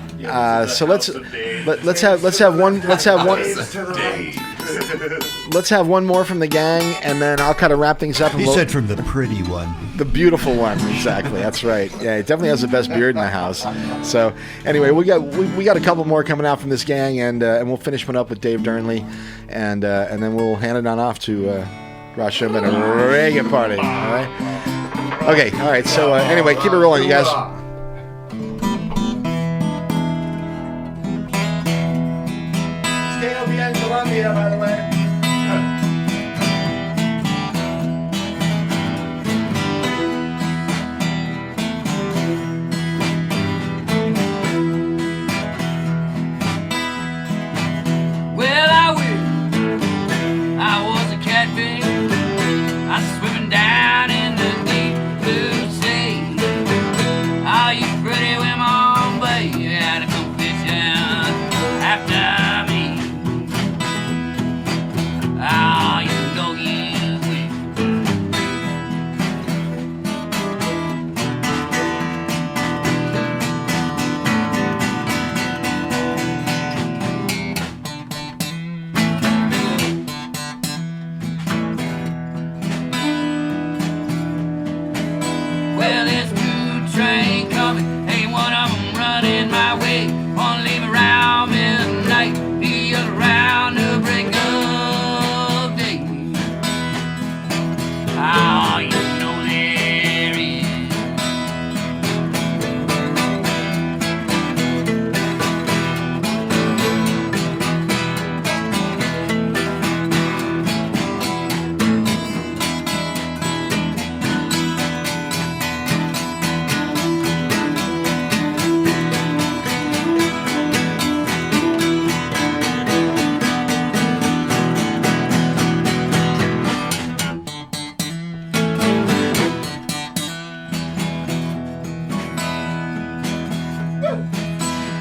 let's have one more from the gang, and then I'll kind of wrap things up. And He said from the pretty one. The beautiful one, exactly. That's right. Yeah, he definitely has the best beard in the house. So anyway, we got a couple more coming out from this gang, and we'll finish one up with Dave Dearnley, and then we'll hand it on off to Rosh Hashanah and a reggae party. All right. Okay. All right. So anyway, keep it rolling, you guys. KOPN Columbia, by the way. Well, I wish I was a catfish. I was swimming down in the deep blue sea. Oh, you pretty women, baby, had to go fishing after me. Oh, you know you will. Well, there's two train coming, ain't one of them running my way. One leave around midnight, the other around the break of day. Oh, you know there is.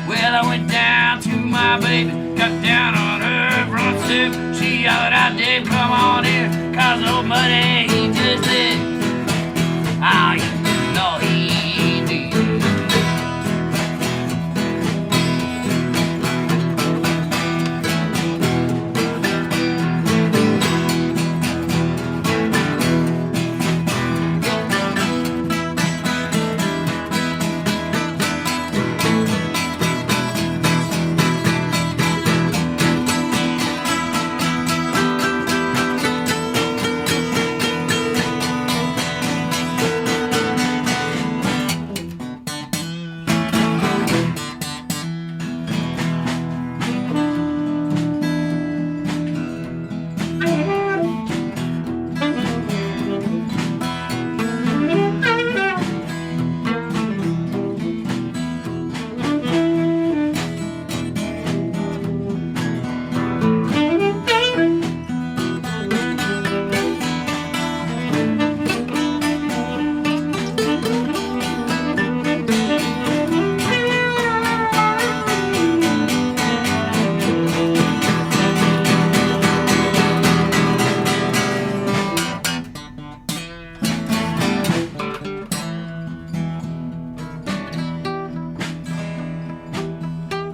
Well, I went down to my baby, got down on her front stoop. She yelled out, Dave, come on here, cause old buddy, he just did. Oh, you know he did.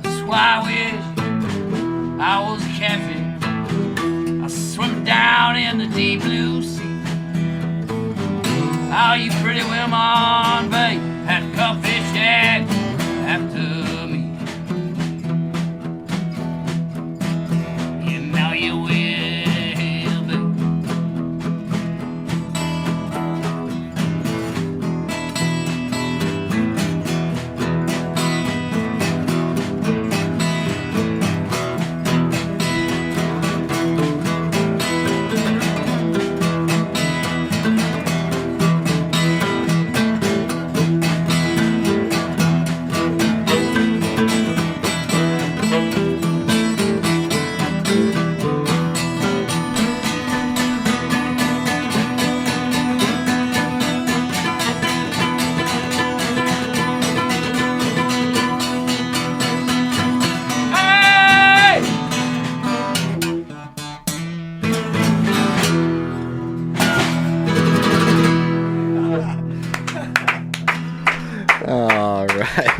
That's why I wish I was a catfish. I swim down in the deep blue sea. Oh, you pretty women, babe, had to come fishing after me. You know you will, babe. All right.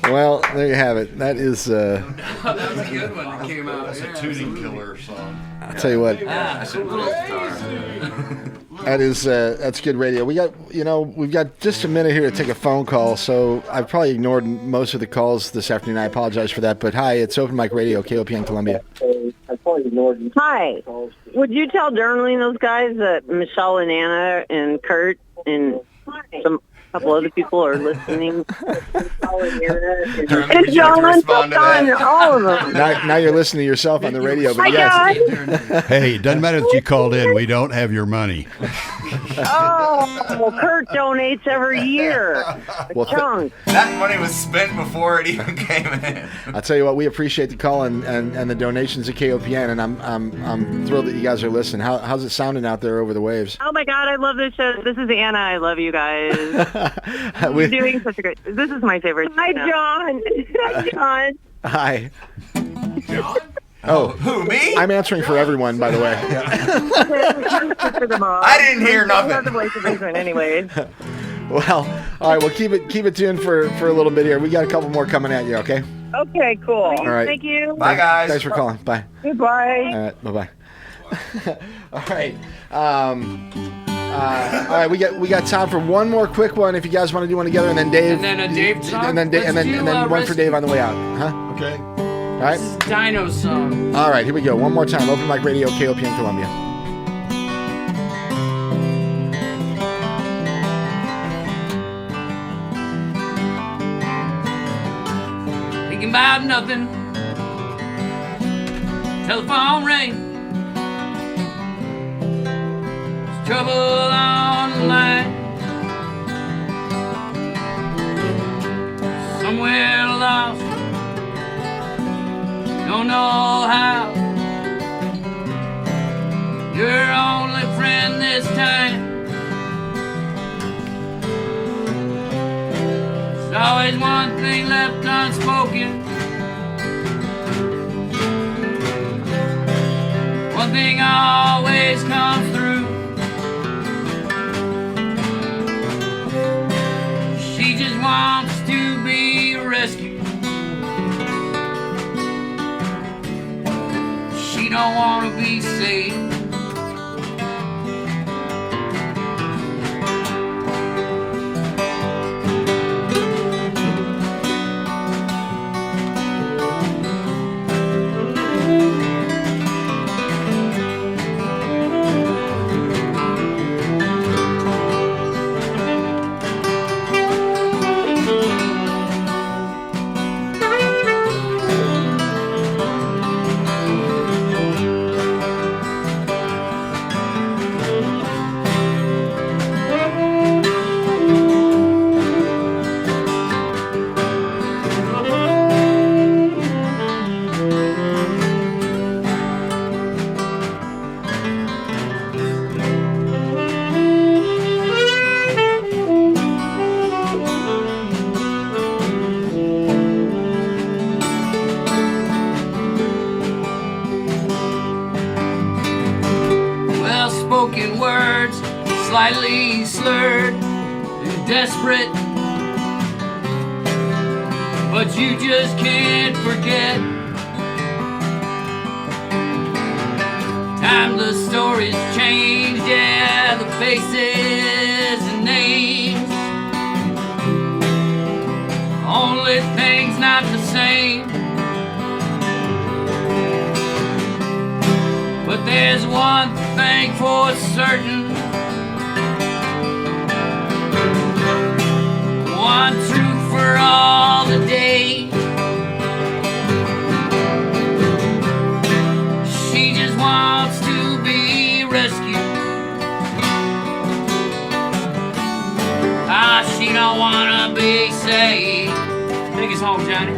Well, there you have it. That is. That was a good one that came out. That's a tuning killer song. I'll tell you what. That is that's good radio. We've got just a minute here to take a phone call, so I've probably ignored most of the calls this afternoon. I apologize for that. But hi, it's Open Mic Radio, KOPN Columbia. Hi. Would you tell Dearnley and those guys that Michelle and Anna and Kurt and some couple other people are listening? And John, all of them. Now you're listening to yourself on the radio, but yes. Hey, it doesn't matter that you called in. We don't have your money. Oh, Kurt donates every year. Well, Chunk. That money was spent before it even came in. I'll tell you what, we appreciate the call and the donations at KOPN, and I'm thrilled that you guys are listening. How's it sounding out there over the waves? Oh my God, I love this show. This is Anna. I love you guys. You're doing such a great. This is my favorite. Hi, John. Hi, John. Hi. Oh, who, me? I'm answering for everyone, by the way. I didn't hear nothing. The voice of reason, anyways. Well, all right. Well, keep it tuned for a little bit here. We got a couple more coming at you. Okay. Okay. Cool. All right. Thank you. Bye, guys. Thanks for calling. Bye. Goodbye. All right. Bye. All right. All right. We got time for one more quick one. If you guys want to do one together, and then Dave. And then a Dave song. And then one for Dave on the way out. Huh? Okay. All right. This is Dino song. All right. Here we go. One more time. Open Mic Radio, KOPN Columbia. Thinking about nothing. Telephone ring. There's trouble on the line. Somewhere lost. Don't know how. Your only friend this time. There's always one thing left unspoken. One thing always comes through. She just wants to be rescued. She don't want to be saved. Well-spoken words, slightly slurred and desperate, but you just can't forget. Time the stories change, yeah, the faces and names. Only things not the same. But there's one thing for certain. One truth for all the day. She just wants to be rescued. She don't wanna be saved. Take us home, Johnny.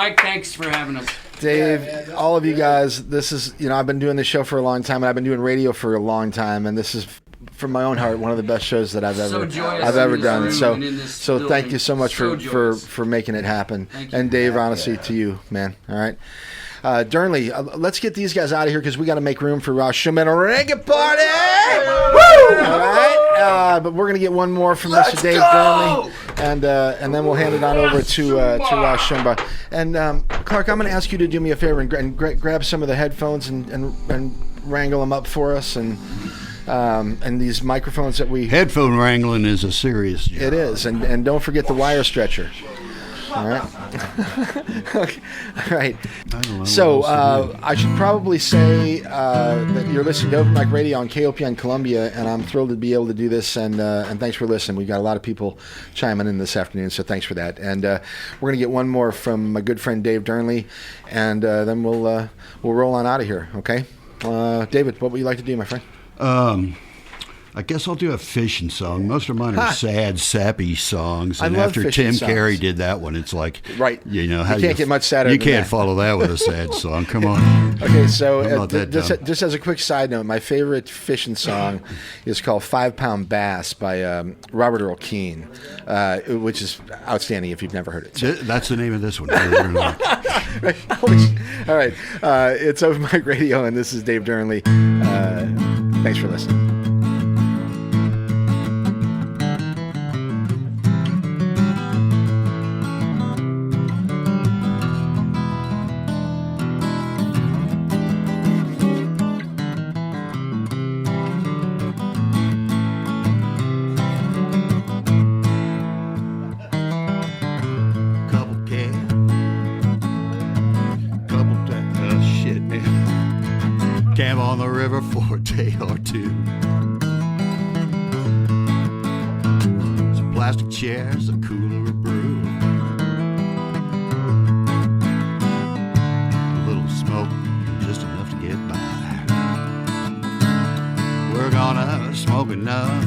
Mike, thanks for having us. Dave, all of you guys, this is, I've been doing this show for a long time, and I've been doing radio for a long time, and this is, from my own heart, one of the best shows that I've ever done. So thank you so much for making it happen. And Dave, honestly, to you, man. All right. Dearnley, let's get these guys out of here because we got to make room for Roush Metal Reggae Party. Woo! All right. But we're gonna get one more from Mr. Dave Dearnley, and then we'll hand it on over to Roush Shumba. And Clark, I'm gonna ask you to do me a favor and grab some of the headphones and wrangle them up for us, and these microphones that we headphone wrangling is a serious job. It is, and don't forget the wire stretcher. All right. Okay. All right. So I should probably say that you're listening to Open Mic Radio on KOPN Columbia, and I'm thrilled to be able to do this. And thanks for listening. We've got a lot of people chiming in this afternoon, so thanks for that. And we're gonna get one more from my good friend Dave Dearnley, and then we'll roll on out of here. Okay. David, what would you like to do, my friend? I guess I'll do a fishing song. Most of mine are sad, sappy songs. And I love after fishing Tim songs. Carey did that one, it's like, right. How you can't get much sadder You than can't that. follow that with a sad song. Come on. Okay, so I'm not that dumb. just as a quick side note, my favorite fishing song is called 5 Pound Bass by Robert Earl Keen, which is outstanding if you've never heard it. So. That's the name of this one. All right. It's Open Mic Radio, and this is Dave Dearnley. Thanks for listening. Camp on the river for a day or two. Some plastic chairs, a cooler of brew. A little smoke, just enough to get by. We're gonna smoke enough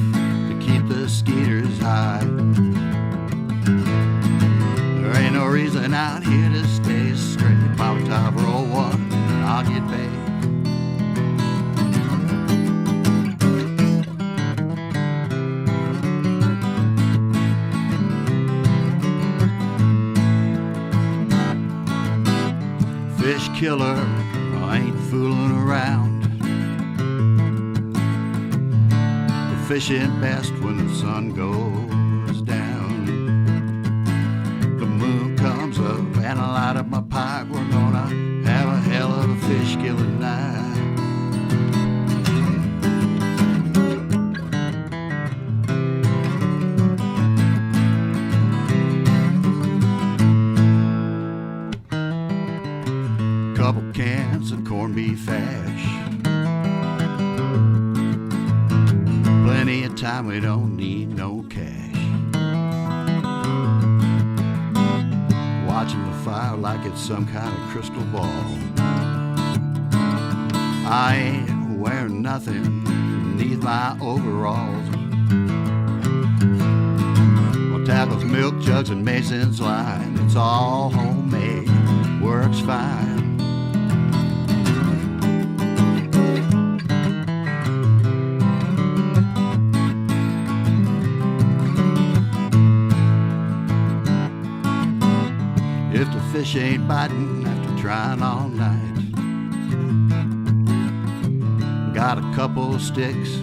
to keep the skeeters high. There ain't no reason out here to stay straight. Pop top, roll one, and I'll get paid. Fish killer, I ain't fooling around. We're fishing best when the sun goes down. The moon comes up and I light up my pipe. We're gonna have a hell of a fish killing night. Couple cans of corned beef hash. Plenty of time, we don't need no cash. Watching the fire like it's some kind of crystal ball. I ain't wearing nothing beneath my overalls. Well, tackles, milk jugs, and Mason's line. It's all homemade, works fine. If the fish ain't biting after trying all night, got a couple sticks,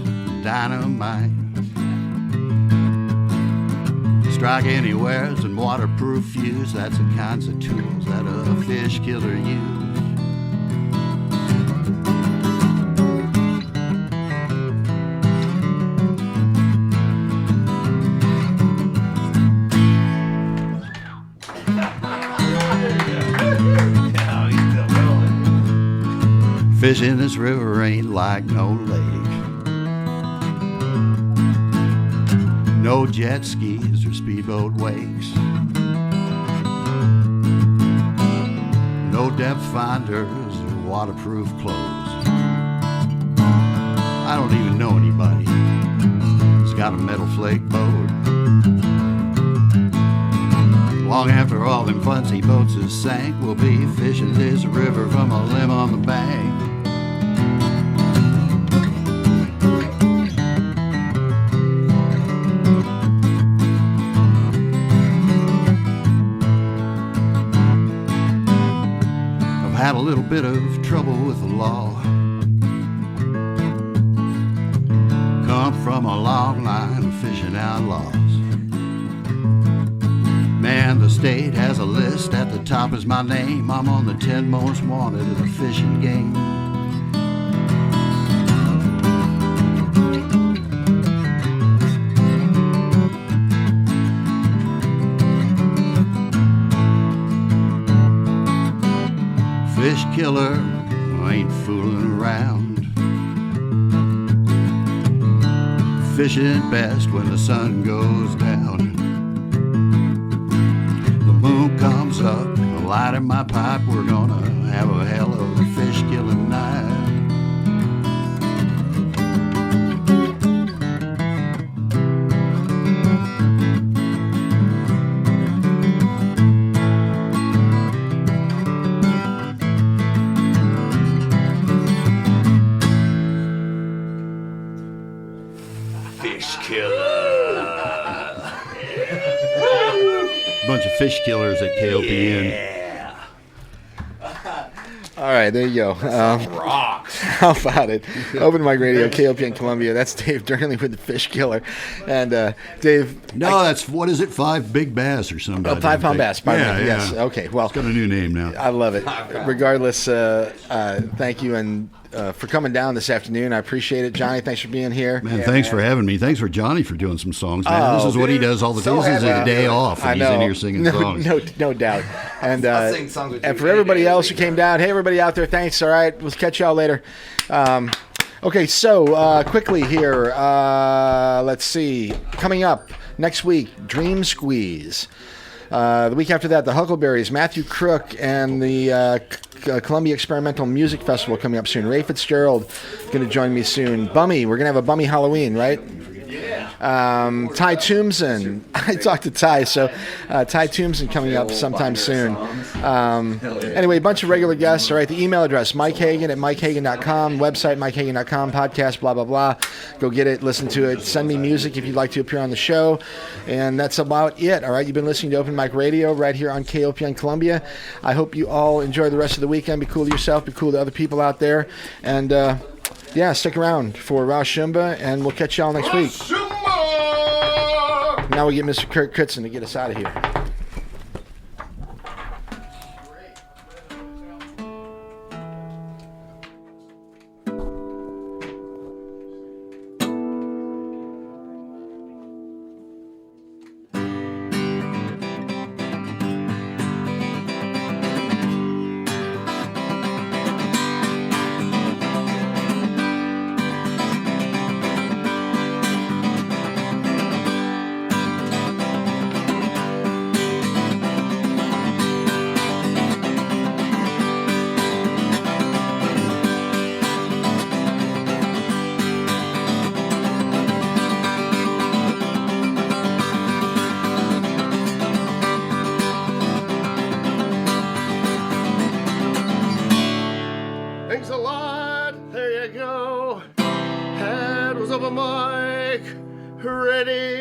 dynamite. Strike anywheres and waterproof fuse. That's the kinds of tools that a fish killer use. Fish in this river ain't like no lake. No jet skis or speedboat wakes. No depth finders or waterproof clothes. I don't even know anybody who's got a metal flake boat. Long after all them fancy boats is sank, we'll be fishing this river from a limb on the bank. I've had a little bit of trouble with the law. Come from a long line of fishing outlaws. Man, the state has a list, at the top is my name. I'm on the 10 most wanted of the fishing game. Fish killer, I ain't fooling around. Fishing best when the sun goes down. Moon comes up, the light in my pipe, we're gonna have a hell of a fish killing night. Fish killer. Bunch of fish killers at KOPN. Yeah. All right, there you go. Rocks. How about it? Open Mic Radio, KOPN Columbia. That's Dave Dearnley with the Fish Killer. And Dave. No, that's, what is it, 5 big bass or something? Oh, 5 pound bass. Yeah, yes. yeah. Okay, well. It's got a new name now. I love it. Regardless, thank you and for coming down this afternoon. I appreciate it. Johnny, thanks for being here. Man, thanks for having me. Thanks for Johnny for doing some songs, man. This is what he does all the time. This is a day off, and he's in here singing songs. No doubt. And for everybody else who came down, hey, everybody out there, thanks. All right, we'll catch y'all later. Okay, so quickly here, let's see. Coming up next week, Dream Squeeze. The week after that, the Huckleberries, Matthew Crook, and the Columbia Experimental Music Festival coming up soon. Ray Fitzgerald going to join me soon. Bummy, we're going to have a Bummy Halloween, right? Yeah. Ty Toomson. I talked to Ty, so Ty Toomson coming up sometime soon. Anyway, a bunch of regular guests. All right, the email address, Mike Hagan at MikeHagan.com, website, MikeHagan.com, podcast, blah, blah, blah. Go get it, listen to it. Send me music if you'd like to appear on the show. And that's about it, all right? You've been listening to Open Mic Radio right here on KOPN Columbia. I hope you all enjoy the rest of the weekend. Be cool to yourself. Be cool to other people out there. And, yeah, stick around for Raushumba, and we'll catch y'all next week. Now we get Mr. Kurt Kutson to get us out of here. Ready